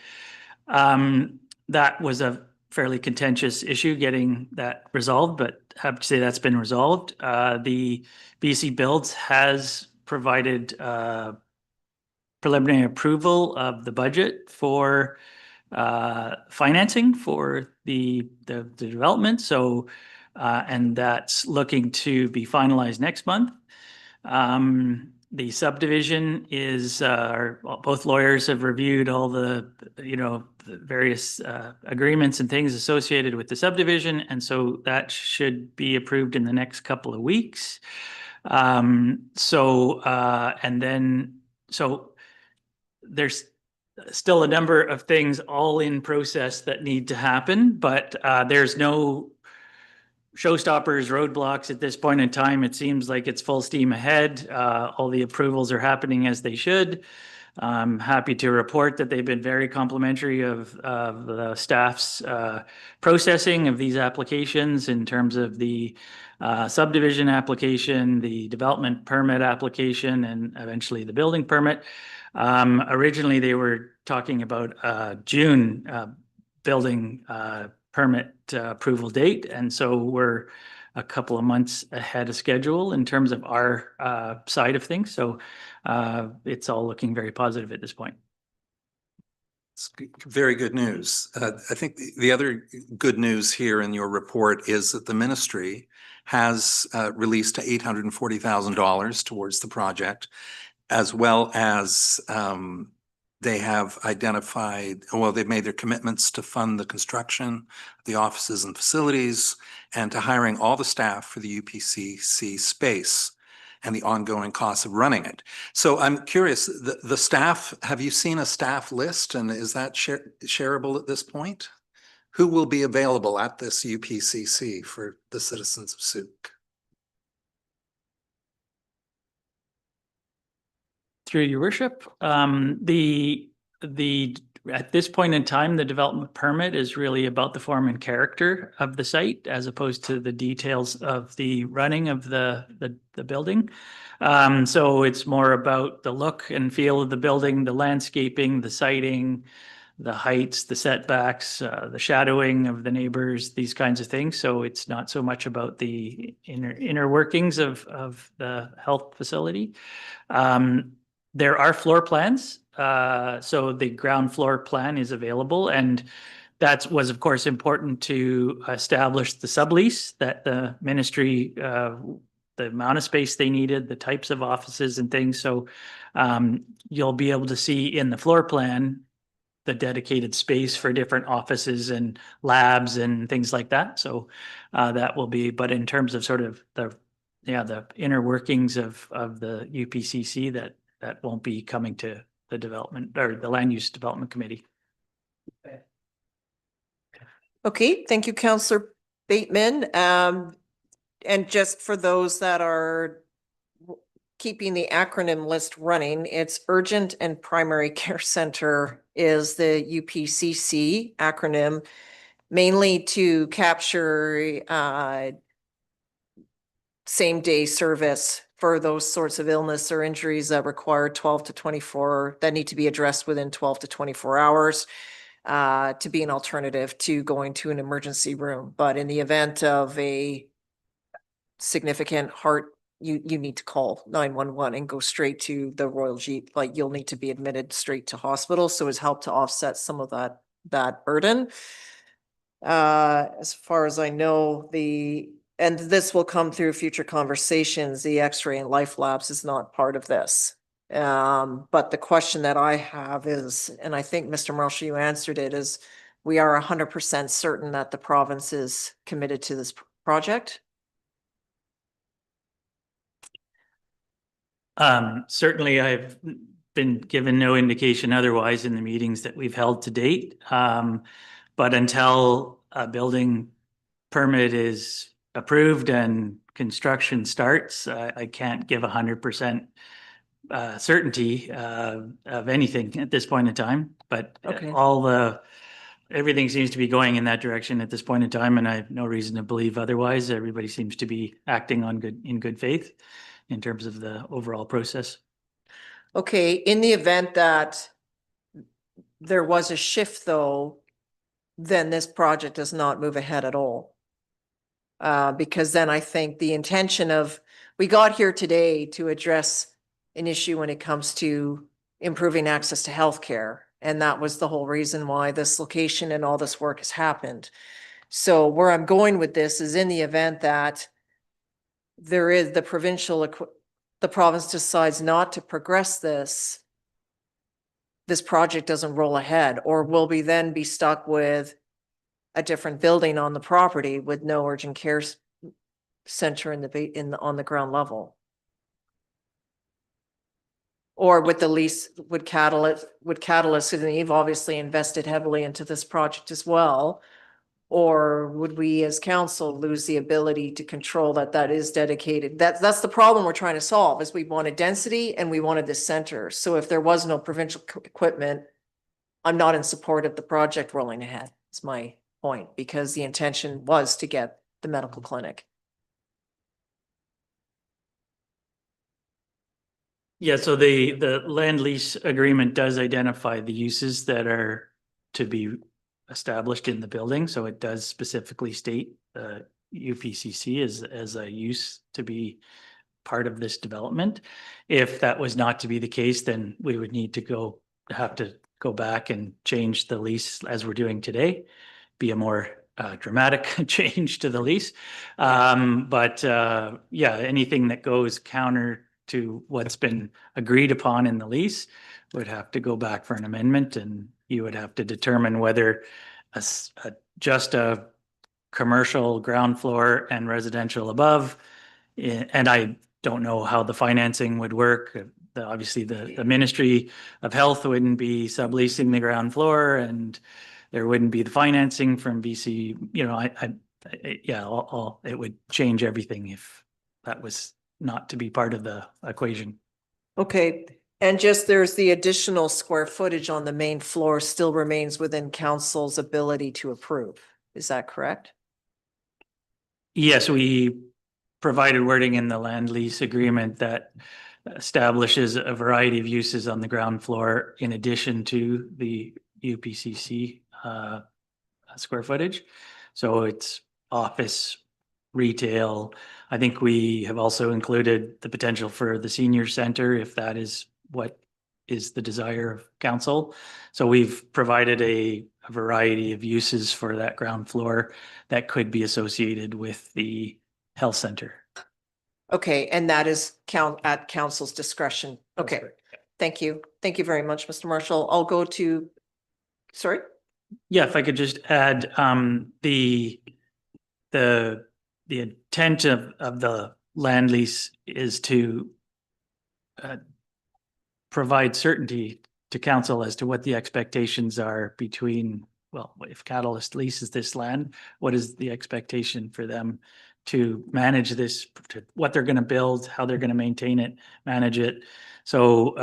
That was a fairly contentious issue getting that resolved, but happy to say that's been resolved. The BC Builds has provided preliminary approval of the budget for financing for the development. So, and that's looking to be finalized next month. The subdivision is, both lawyers have reviewed all the various agreements and things associated with the subdivision. And so that should be approved in the next couple of weeks. So there's still a number of things all in process that need to happen, but there's no showstoppers, roadblocks at this point in time. It seems like it's full steam ahead. All the approvals are happening as they should. I'm happy to report that they've been very complimentary of the staff's processing of these applications in terms of the subdivision application, the development permit application, and eventually the building permit. Originally, they were talking about June building permit approval date. And so we're a couple of months ahead of schedule in terms of our side of things. So it's all looking very positive at this point. It's very good news. I think the other good news here in your report is that the ministry has released $840,000 towards the project, as well as they have identified, well, they've made their commitments to fund the construction, the offices and facilities, and to hiring all the staff for the UPCC space and the ongoing costs of running it. So I'm curious, the staff, have you seen a staff list, and is that shareable at this point? Who will be available at this UPCC for the citizens of Sooke? Through your worship, at this point in time, the development permit is really about the form and character of the site as opposed to the details of the running of the building. So it's more about the look and feel of the building, the landscaping, the siting, the heights, the setbacks, the shadowing of the neighbors, these kinds of things. So it's not so much about the inner workings of the health facility. There are floor plans. So the ground floor plan is available, and that was, of course, important to establish the sublease that the ministry, the amount of space they needed, the types of offices and things. So you'll be able to see in the floor plan the dedicated space for different offices and labs and things like that. So that will be, but in terms of sort of the inner workings of the UPCC, that won't be coming to the development or the Land Use Development Committee. Okay, thank you, Councillor Bateman. And just for those that are keeping the acronym list running, it's Urgent and Primary Care Center is the UPCC acronym, mainly to capture same-day service for those sorts of illness or injuries that require 12 to 24, that need to be addressed within 12 to 24 hours, to be an alternative to going to an emergency room. But in the event of a significant heart, you need to call 911 and go straight to the Royal Jeep. Like, you'll need to be admitted straight to hospital. So it's helped to offset some of that burden. As far as I know, and this will come through future conversations, the X-ray and life labs is not part of this. But the question that I have is, and I think Mr. Marshall, you answered it, is we are 100% certain that the province is committed to this project? Certainly, I've been given no indication otherwise in the meetings that we've held to date. But until a building permit is approved and construction starts, I can't give 100% certainty of anything at this point in time. But Okay. everything seems to be going in that direction at this point in time, and I have no reason to believe otherwise. Everybody seems to be acting in good faith in terms of the overall process. Okay, in the event that there was a shift though, then this project does not move ahead at all. Because then I think the intention of, we got here today to address an issue when it comes to improving access to healthcare. And that was the whole reason why this location and all this work has happened. So where I'm going with this is, in the event that there is the province decides not to progress this project doesn't roll ahead, or will we then be stuck with a different building on the property with no urgent care center on the ground level? Or with the lease, would Catalyst, and they've obviously invested heavily into this project as well. Or would we as council lose the ability to control that is dedicated? That's the problem we're trying to solve, is we wanted density and we wanted this center. So if there was no provincial equipment, I'm not in support of the project rolling ahead. It's my point, because the intention was to get the medical clinic. Yeah, so the land lease agreement does identify the uses that are to be established in the building. So it does specifically state UPCC as a use to be part of this development. If that was not to be the case, then we would need to have to go back and change the lease as we're doing today, be a more dramatic change to the lease. But anything that goes counter to what's been agreed upon in the lease would have to go back for an amendment, and you would have to determine whether just a commercial ground floor and residential above, and I don't know how the financing would work. Obviously, the Ministry of Health wouldn't be subleasing the ground floor, and there wouldn't be the financing from BC. It would change everything if that was not to be part of the equation. Okay, and just there's the additional square footage on the main floor still remains within council's ability to approve. Is that correct? Yes, we provided wording in the land lease agreement that establishes a variety of uses on the ground floor in addition to the UPCC square footage. So it's office, retail. I think we have also included the potential for the senior center, if that is what is the desire of council. So we've provided a variety of uses for that ground floor that could be associated with the health center. Okay, and that is at council's discretion. Okay, thank you. Thank you very much, Mr. Marshall. I'll go to, sorry? Yeah, if I could just add, the intent of the land lease is to provide certainty to council as to what the expectations are between well, if Catalyst leases this land, what is the expectation for them to manage this, to what they're gonna build, how they're gonna maintain it, manage it. So,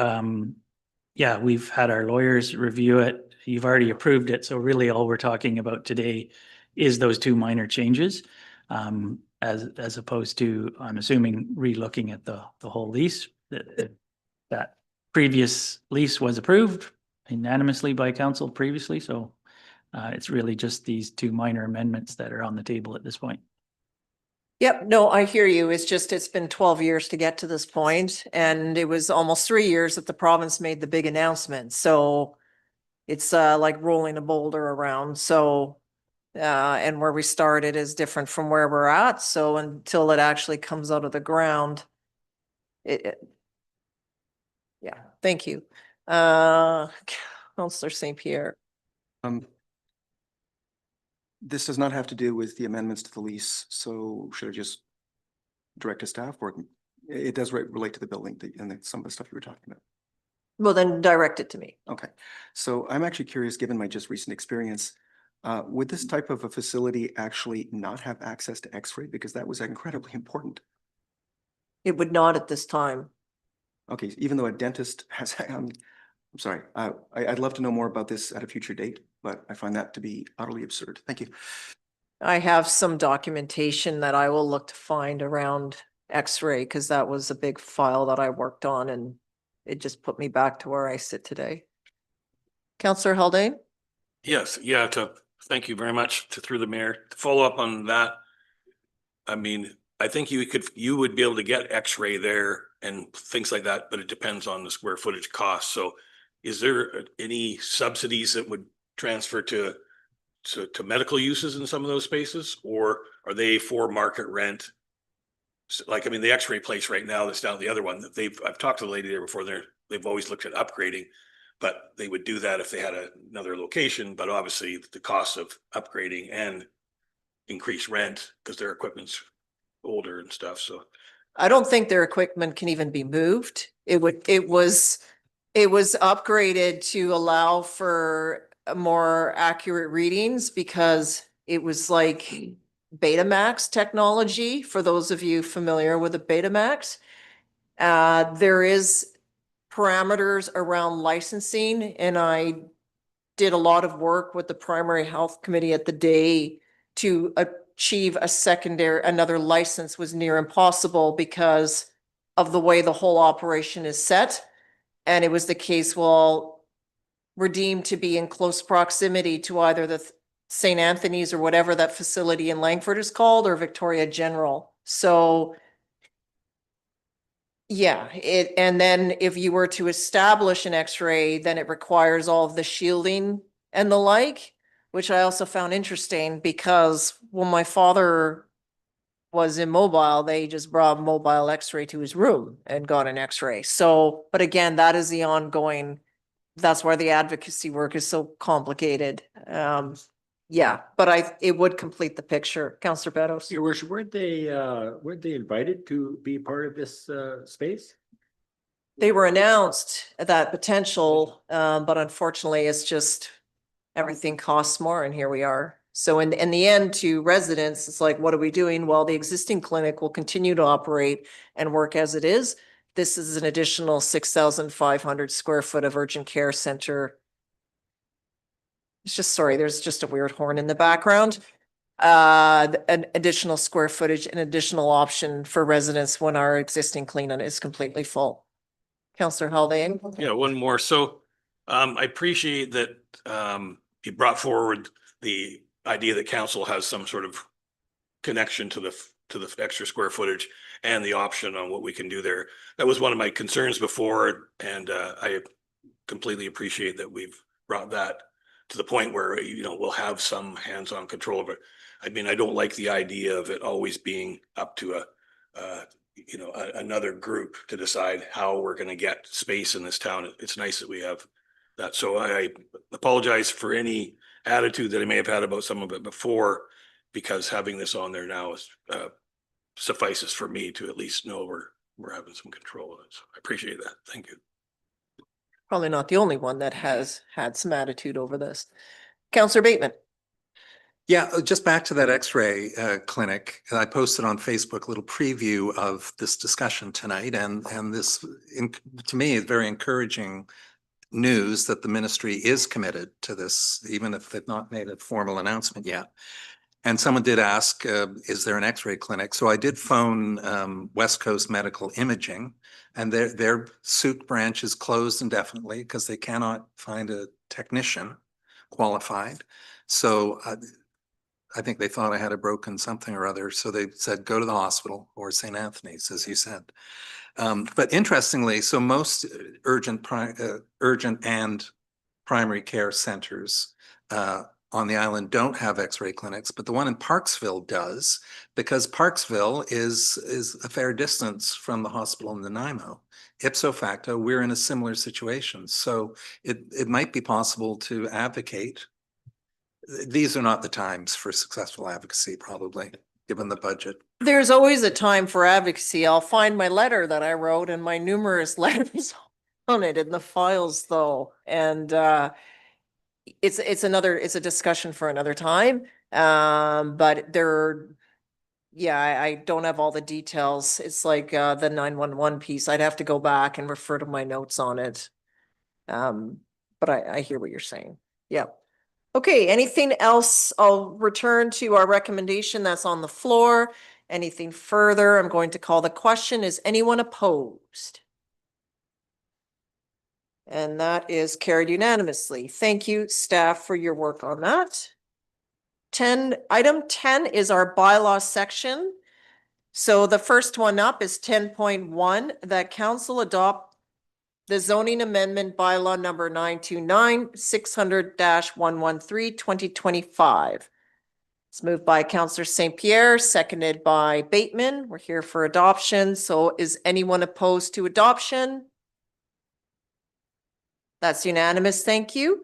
yeah, we've had our lawyers review it. You've already approved it. So really all we're talking about today is those two minor changes. As opposed to, I'm assuming, re-looking at the whole lease. That previous lease was approved unanimously by council previously, so it's really just these two minor amendments that are on the table at this point. Yep, no, I hear you. It's just, it's been 12 years to get to this point, and it was almost 3 years that the province made the big announcement. So it's like rolling a boulder around. So and where we started is different from where we're at. So until it actually comes out of the ground, yeah, thank you. Councillor St. Pierre. This does not have to do with the amendments to the lease, so should I just direct to staff, or it does relate to the building and some of the stuff you were talking about? Well, then direct it to me. Okay, so I'm actually curious, given my just recent experience, would this type of a facility actually not have access to X-ray? Because that was incredibly important. It would not at this time. Okay, even though a dentist has, I'm sorry, I'd love to know more about this at a future date, but I find that to be utterly absurd. Thank you. I have some documentation that I will look to find around X-ray, because that was a big file that I worked on, and it just put me back to where I sit today. Councillor Haldane? Yes, yeah, thank you very much through the mayor. To follow up on that, I mean, I think you would be able to get X-ray there and things like that, but it depends on the square footage cost. So is there any subsidies that would transfer to medical uses in some of those spaces, or are they for market rent? So, like, I mean, the X-ray place right now that's down the other one, I've talked to the lady there before, they've always looked at upgrading, but they would do that if they had another location. But obviously the cost of upgrading and increased rent because their equipment's older and stuff. So I don't think their equipment can even be moved. It was upgraded to allow for more accurate readings, because it was like Betamax technology, for those of you familiar with a Betamax. There is parameters around licensing, and I did a lot of work with the primary health committee at the day to achieve another license was near impossible because of the way the whole operation is set. And it was the case, well, we're deemed to be in close proximity to either the St. Anthony's or whatever that facility in Langford is called, or Victoria General. So yeah, and then if you were to establish an X-ray, then it requires all of the shielding and the like, which I also found interesting, because when my father was immobile, they just brought a mobile X-ray to his room and got an X-ray. So, but again, that is the ongoing, that's why the advocacy work is so complicated. Yeah, but it would complete the picture. Councillor Beddoes. Your worship, weren't they invited to be part of this space? They were announced that potential, but unfortunately, it's just everything costs more, and here we are. So in the end, to residents, it's like, what are we doing? Well, the existing clinic will continue to operate and work as it is. This is an additional 6,500 square foot of urgent care center. It's just, sorry, there's just a weird horn in the background. An additional square footage, an additional option for residents when our existing cleanup is completely full. Councillor Haldane? yeah, one more. So I appreciate that you brought forward the idea that council has some sort of connection to the extra square footage and the option on what we can do there. That was one of my concerns before, and I completely appreciate that we've brought that to the point where, we'll have some hands-on control of it. I mean, I don't like the idea of it always being up to another group to decide how we're going to get space in this town. It's nice that we have that. So I apologize for any attitude that I may have had about some of it before, because having this on there now is suffices for me to at least know we're having some control of it. So I appreciate that. Thank you. Probably not the only one that has had some attitude over this. Counselor Bateman. Yeah, just back to that X-ray clinic. I posted on Facebook a little preview of this discussion tonight, and this, to me, is very encouraging news that the ministry is committed to this, even if they've not made a formal announcement yet. And someone did ask, is there an X-ray clinic? So I did phone West Coast Medical Imaging, and their Sooke branch is closed indefinitely because they cannot find a technician qualified. So I think they thought I had a broken something or other. So they said, go to the hospital or St. Anthony's, as you said. But interestingly, so most urgent and primary care centers on the island don't have X-ray clinics, but the one in Parksville does, because Parksville is a fair distance from the hospital in Nanaimo. Ipso facto, we're in a similar situation. So it might be possible to advocate. These are not the times for successful advocacy, probably, given the budget. There's always a time for advocacy. I'll find my letter that I wrote and my numerous letters on it in the files though. And it's a discussion for another time. But I don't have all the details. It's like the 911 piece. I'd have to go back and refer to my notes on it. But I hear what you're saying. Yeah. Okay, anything else? I'll return to our recommendation that's on the floor. Anything further? I'm going to call the question. Is anyone opposed? And that is carried unanimously. Thank you, staff, for your work on that. Item 10 is our bylaw section. So the first one up is 10.1, that council adopt the zoning amendment bylaw number 929-600-113, 2025. It's moved by Councillor St. Pierre, seconded by Bateman. We're here for adoption. So is anyone opposed to adoption? That's unanimous. Thank you.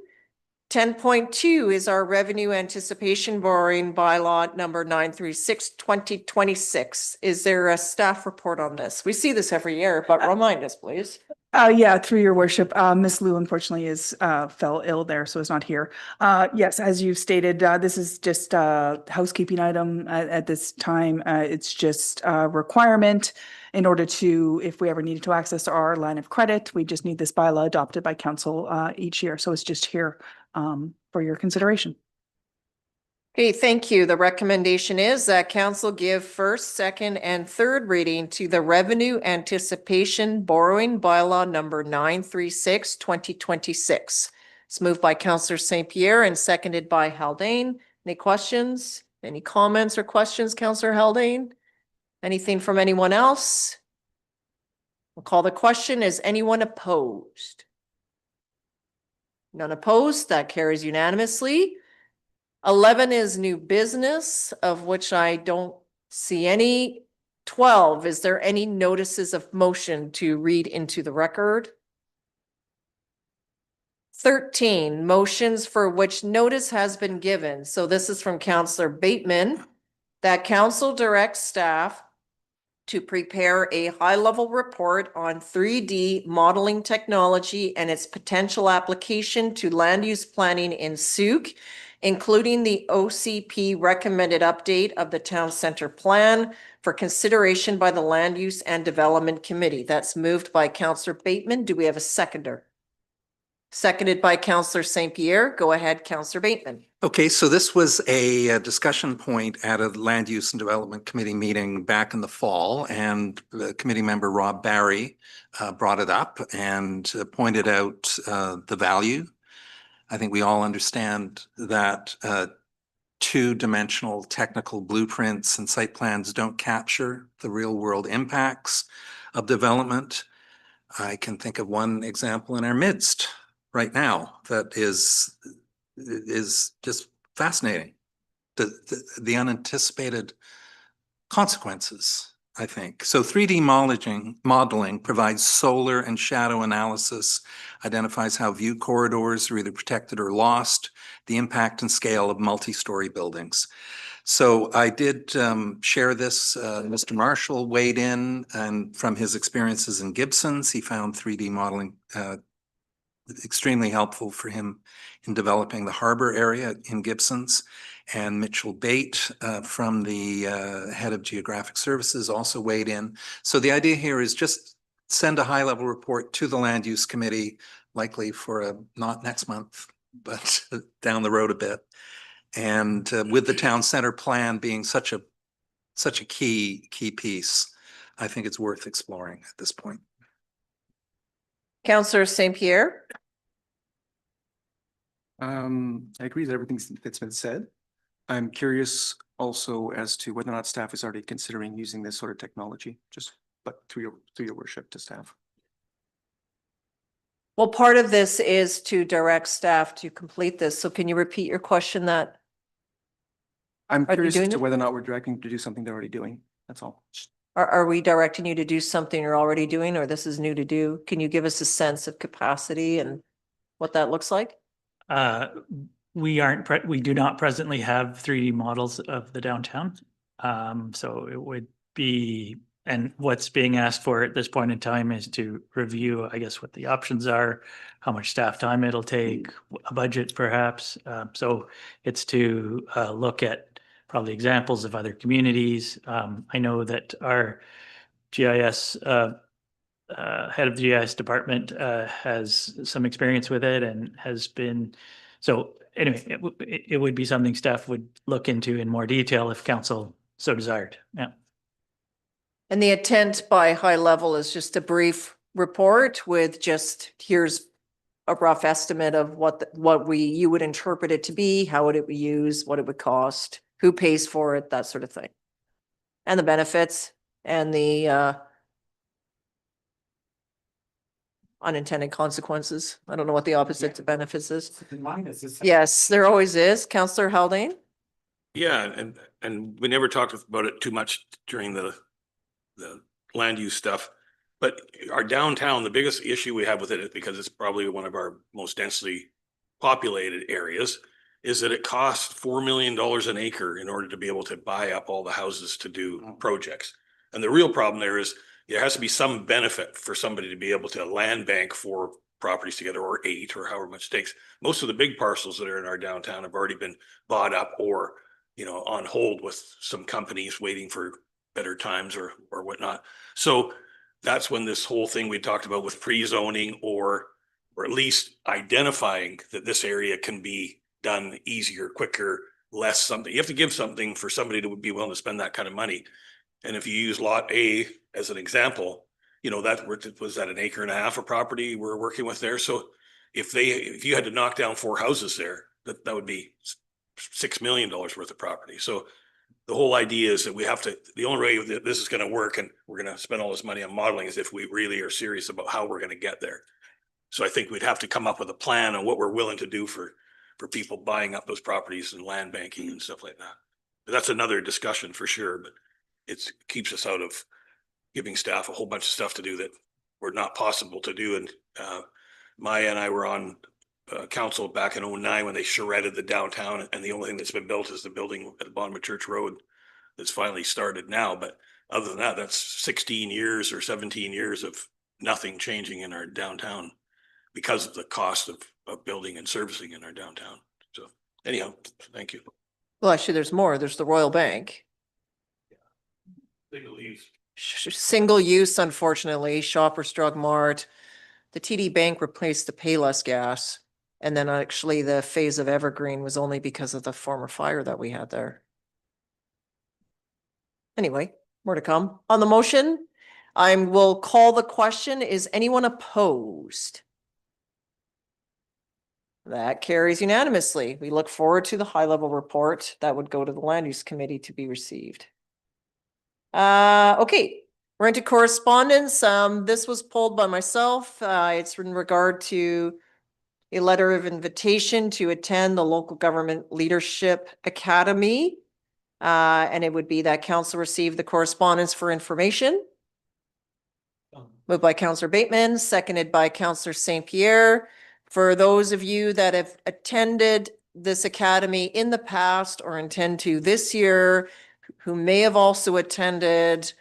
10.2 is our revenue anticipation borrowing bylaw number 936, 2026. Is there a staff report on this? We see this every year, but remind us, please. Yeah, through your worship, Miss Lou unfortunately fell ill there, so is not here. Yes, as you stated, this is just a housekeeping item at this time. It's just a requirement in order to, if we ever needed to access our line of credit, we just need this bylaw adopted by council each year. So it's just here for your consideration. Okay, thank you. The recommendation is that council give first, second, and third reading to the revenue anticipation borrowing bylaw number 936, 2026. It's moved by Councillor St. Pierre and seconded by Haldane. Any questions? Any comments or questions, Councillor Haldane? Anything from anyone else? We'll call the question. Is anyone opposed? None opposed. That carries unanimously. 11 is new business, of which I don't see any. 12, is there any notices of motion to read into the record? 13, motions for which notice has been given. So this is from Councillor Bateman, that council directs staff to prepare a high-level report on 3D modeling technology and its potential application to land use planning in Sooke, including the OCP recommended update of the town center plan for consideration by the Land Use and Development Committee. That's moved by Councillor Bateman. Do we have a seconder? Seconded by Councillor St. Pierre. Go ahead, Councillor Bateman. Okay, so this was a discussion point at a Land Use and Development Committee meeting back in the fall, and the committee member Rob Barry brought it up and pointed out the value. I think we all understand that two-dimensional technical blueprints and site plans don't capture the real-world impacts of development. I can think of one example in our midst right now that is just fascinating. The unanticipated consequences, I think. So 3D modeling provides solar and shadow analysis, identifies how view corridors are either protected or lost, the impact and scale of multi-story buildings. So I did share this. Mr. Marshall weighed in, and from his experiences in Gibson's, he found 3D modeling extremely helpful for him in developing the harbor area in Gibsons. And Mitchell Bate from the head of Geographic Services also weighed in. So the idea here is just send a high-level report to the Land Use Committee, likely for not next month, but down the road a bit. And with the town center plan being such a key piece, I think it's worth exploring at this point. Councillor St. Pierre? I agree with everything that's been said. I'm curious also as to whether or not staff is already considering using this sort of technology, but through your worship to staff. Well, part of this is to direct staff to complete this. So can you repeat your question that? I'm Are they curious as doing to it? whether or not we're directing to do something they're already doing. That's all. Are we directing you to do something you're already doing, or this is new to do? Can you give us a sense of capacity and what that looks like? We do not presently have 3D models of the downtown. So it would be, and what's being asked for at this point in time is to review, I guess, what the options are, how much staff time it'll take, a budget perhaps. So it's to look at probably examples of other communities. I know that our GIS head of the GIS department has some experience with it and has been, so anyway, it would be something staff would look into in more detail if council so desired. Yeah. And the intent by high level is just a brief report with just, here's a rough estimate of you would interpret it to be, how would it be used, what it would cost, who pays for it, that sort of thing. And the benefits and the unintended consequences. I don't know what the opposite to benefits is. Yes, there always is. Councillor Haldane? Yeah, and we never talked about it too much during the land use stuff. But our downtown, the biggest issue we have with it is because it's probably one of our most densely populated areas, is that it costs $4 million an acre in order to be able to buy up all the houses to do projects. And the real problem there is there has to be some benefit for somebody to be able to land bank 4 properties together, or 8, or however much it takes. Most of the big parcels that are in our downtown have already been bought up or, you know, on hold with some companies waiting for better times or whatnot. So that's when this whole thing we talked about with pre-zoning or at least identifying that this area can be done easier, quicker, less something. You have to give something for somebody to be willing to spend that kind of money. And if you use lot A as an example, you know, that was that 1.5 acres of property we're working with there. So if you had to knock down 4 houses there, that would be $6 million worth of property. So the whole idea is that the only way that this is going to work and we're going to spend all this money on modeling is if we really are serious about how we're going to get there. So I think we'd have to come up with a plan on what we're willing to do for people buying up those properties and land banking and stuff like that. But that's another discussion for sure, but it keeps us out of giving staff a whole bunch of stuff to do that were not possible to do. And Maya and I were on council back in 2009 when they shredded the downtown, and the only thing that's been built is the building at the bottom of Church Road that's finally started now. But other than that, that's 16 years or 17 years of nothing changing in our downtown because of the cost of building and servicing in our downtown. So anyhow, thank you. Well, actually, there's more. There's the Royal Bank. Single use. Single use, unfortunately, Shoppers Drug Mart. The TD Bank replaced the Payless gas. And then actually the phase of Evergreen was only because of the former fire that we had there. Anyway, more to come. On the motion, I will call the question. Is anyone opposed? That carries unanimously. We look forward to the high-level report that would go to the Land Use Committee to be received. Okay, we're into correspondence. This was pulled by myself. It's in regard to a letter of invitation to attend the Local Government Leadership Academy. And it would be that council received the correspondence for information. Moved by Councillor Bateman, seconded by Councillor St. Pierre. For those of you that have attended this academy in the past or intend to this year, who may have also attended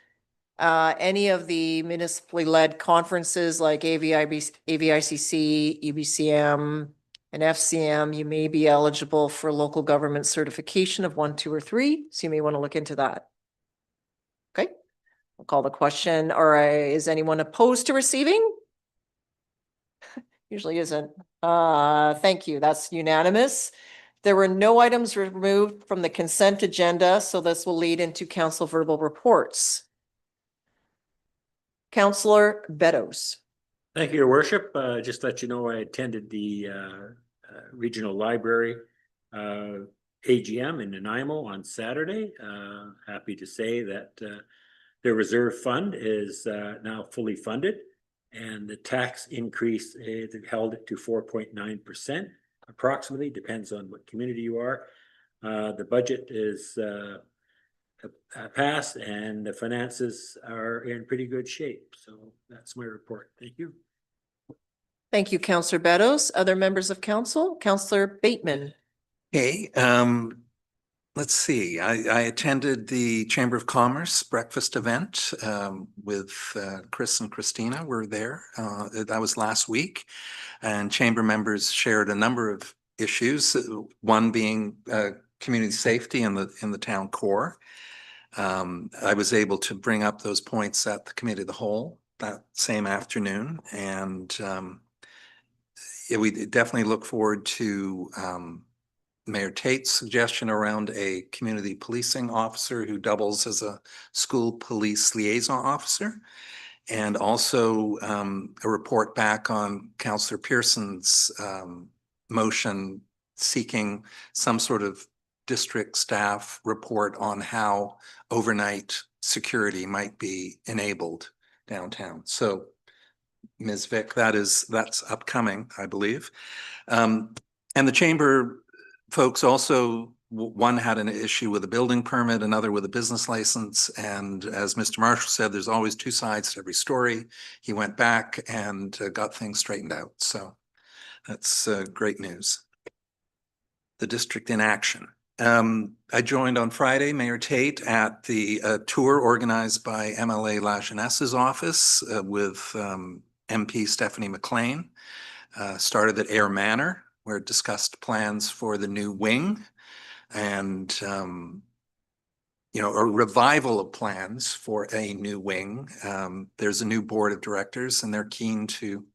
Any of the municipally led conferences like AVICC, EBCM, and FCM, you may be eligible for local government certification of 1, 2, or 3. So you may want to look into that. Okay, I'll call the question. Or is anyone opposed to receiving? Usually isn't. Thank you. That's unanimous. There were no items removed from the consent agenda, so this will lead into council verbal reports. Councillor Beddoes. Thank you, Your Worship. Just let you know, I attended the Regional Library AGM in Nanaimo on Saturday. Happy to say that their reserve fund is now fully funded, and the tax increase held it to 4.9%, approximately, depends on what community you are. The budget is passed, and the finances are in pretty good shape. So that's my report. Thank you. Thank you, Councillor Beddoes. Other members of council? Councillor Bateman. Hey, let's see. I attended the Chamber of Commerce breakfast event with Chris and Christina were there. That was last week, and chamber members shared a number of issues. One being community safety in the town core. I was able to bring up those points at the committee of the whole that same afternoon, and yeah, we definitely look forward to Mayor Tate's suggestion around a community policing officer who doubles as a school police liaison officer. And also a report back on Councillor Pearson's motion seeking some sort of district staff report on how overnight security might be enabled downtown. So Ms. Vick, that's upcoming, I believe. And the chamber folks also, one had an issue with a building permit, another with a business license. And as Mr. Marshall said, there's always two sides to every story. He went back and got things straightened out. So that's great news. The district in action. I joined on Friday, Mayor Tate, at the tour organized by MLA Lajeunesse office with MP Stephanie McLean. Started at Air Manor, where it discussed plans for the new wing and you know, a revival of plans for a new wing. There's a new board of directors, and they're keen to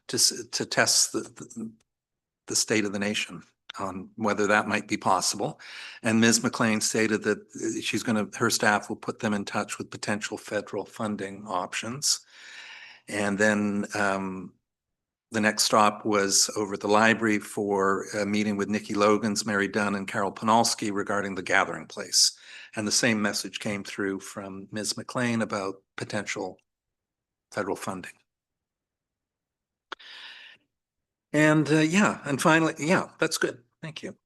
test the state of the nation on whether that might be possible. And Ms. McLean stated that her staff will put them in touch with potential federal funding options. And then the next stop was over at the library for a meeting with Nikki Logans, Mary Dunn, and Carol Panalski regarding the gathering place. And the same message came through from Ms. McLean about potential federal funding. And yeah, and finally, yeah, that's good. Thank you.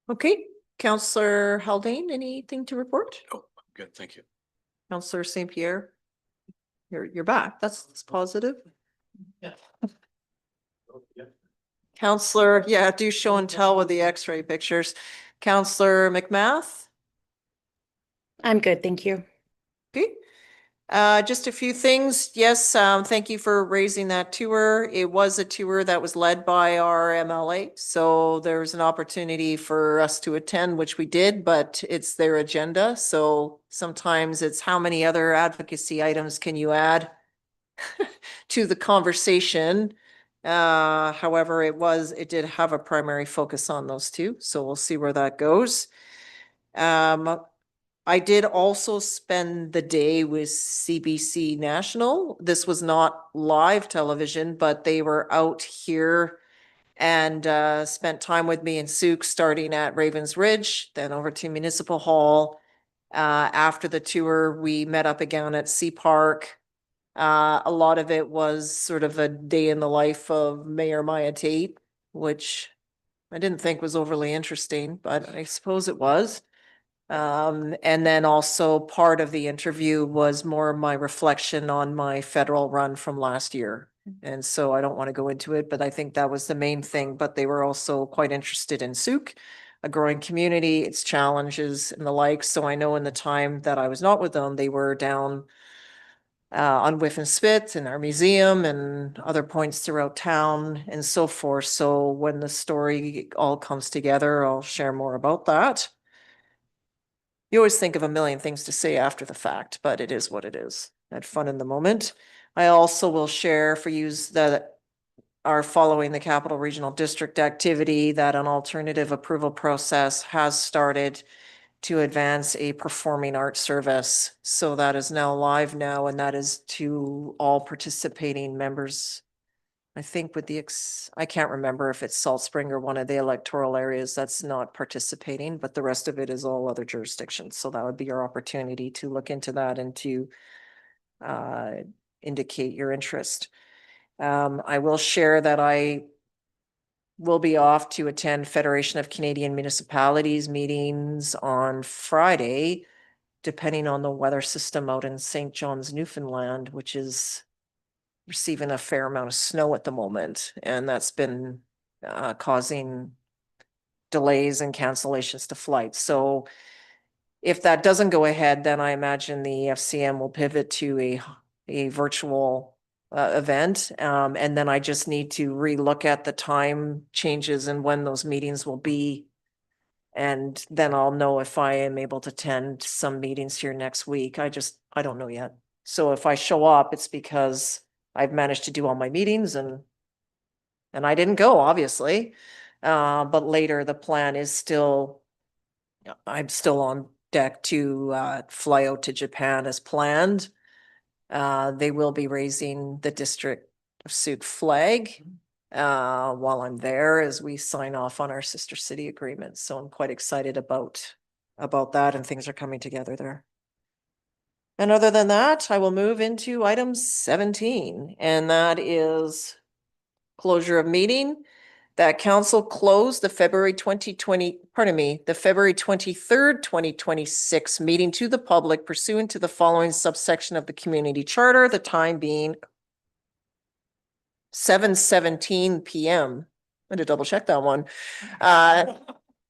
Okay, Councillor Haldane, anything to report? Oh, good. Thank you. Councillor St. Pierre, you're back. That's positive. Yeah. Councillor, yeah, do show and tell with the X-ray pictures. Councillor McMath. I'm good, thank you. Okay. Just a few things. Yes, thank you for raising that tour. It was a tour that was led by our MLA. So there was an opportunity for us to attend, which we did, but it's their agenda. So sometimes it's how many other advocacy items can you add to the conversation. However, it did have a primary focus on those two. So we'll see where that goes. I did also spend the day with CBC National. This was not live television, but they were out here and spent time with me and Sooke, starting at Ravens Ridge, then over to Municipal Hall. After the tour, we met up again at Sea Park. A lot of it was sort of a day in the life of Mayor Maya Tate, which I didn't think was overly interesting, but I suppose it was. And then also part of the interview was more my reflection on my federal run from last year. And so I don't want to go into it, but I think that was the main thing. But they were also quite interested in Sooke. a growing community, its challenges and the like. So I know in the time that I was not with them, they were down on Whiff and Spit and our museum and other points throughout town and so forth. So when the story all comes together, I'll share more about that. You always think of a million things to say after the fact, but it is what it is. I had fun in the moment. I also will share for you that are following the Capital Regional District activity that an alternative approval process has started to advance a performing arts service. So that is now live now, and that is to all participating members. I think with the, I can't remember if it's Salt Spring or one of the electoral areas that's not participating, but the rest of it is all other jurisdictions. So that would be your opportunity to look into that and to indicate your interest. I will share that I will be off to attend Federation of Canadian Municipalities meetings on Friday, depending on the weather system out in St. John's, Newfoundland, which is receiving a fair amount of snow at the moment. And that's been causing delays and cancellations to flights. So if that doesn't go ahead, then I imagine the FCM will pivot to a virtual event. And then I just need to relook at the time changes and when those meetings will be. And then I'll know if I am able to attend some meetings here next week. I don't know yet. So if I show up, it's because I've managed to do all my meetings and I didn't go, obviously. But later the plan is still, I'm still on deck to fly out to Japan as planned. They will be raising the District of Sooke flag while I'm there as we sign off on our sister city agreement. So I'm quite excited about that, and things are coming together there. And other than that, I will move into item 17, and that is closure of meeting. That council closed the February 23rd, 2026 meeting to the public pursuant to the following subsection of the community charter, the time being 7:17 p.m. I'm going to double check that one.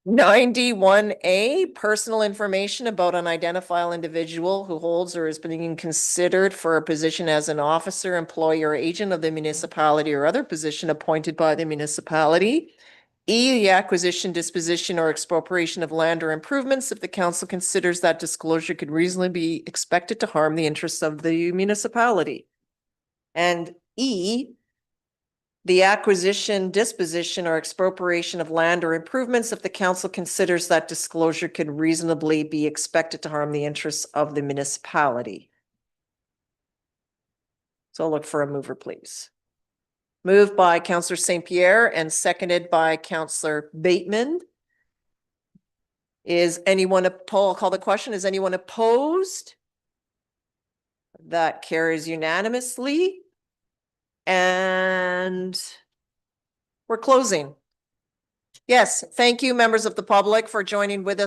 91A, personal information about an identifiable individual who holds or is being considered for a position as an officer, employee, or agent of the municipality or other position appointed by the municipality. E, the acquisition, disposition, or expropriation of land or improvements if the council considers that disclosure could reasonably be expected to harm the interests of the municipality. And E, the acquisition, disposition, or expropriation of land or improvements if the council considers that disclosure could reasonably be expected to harm the interests of the municipality. So I'll look for a mover, please. Moved by Councillor St. Pierre and seconded by Councillor Bateman. Is anyone I'll call the question. Is anyone opposed? That carries unanimously. And we're closing. Yes, thank you, members of the public, for joining with us.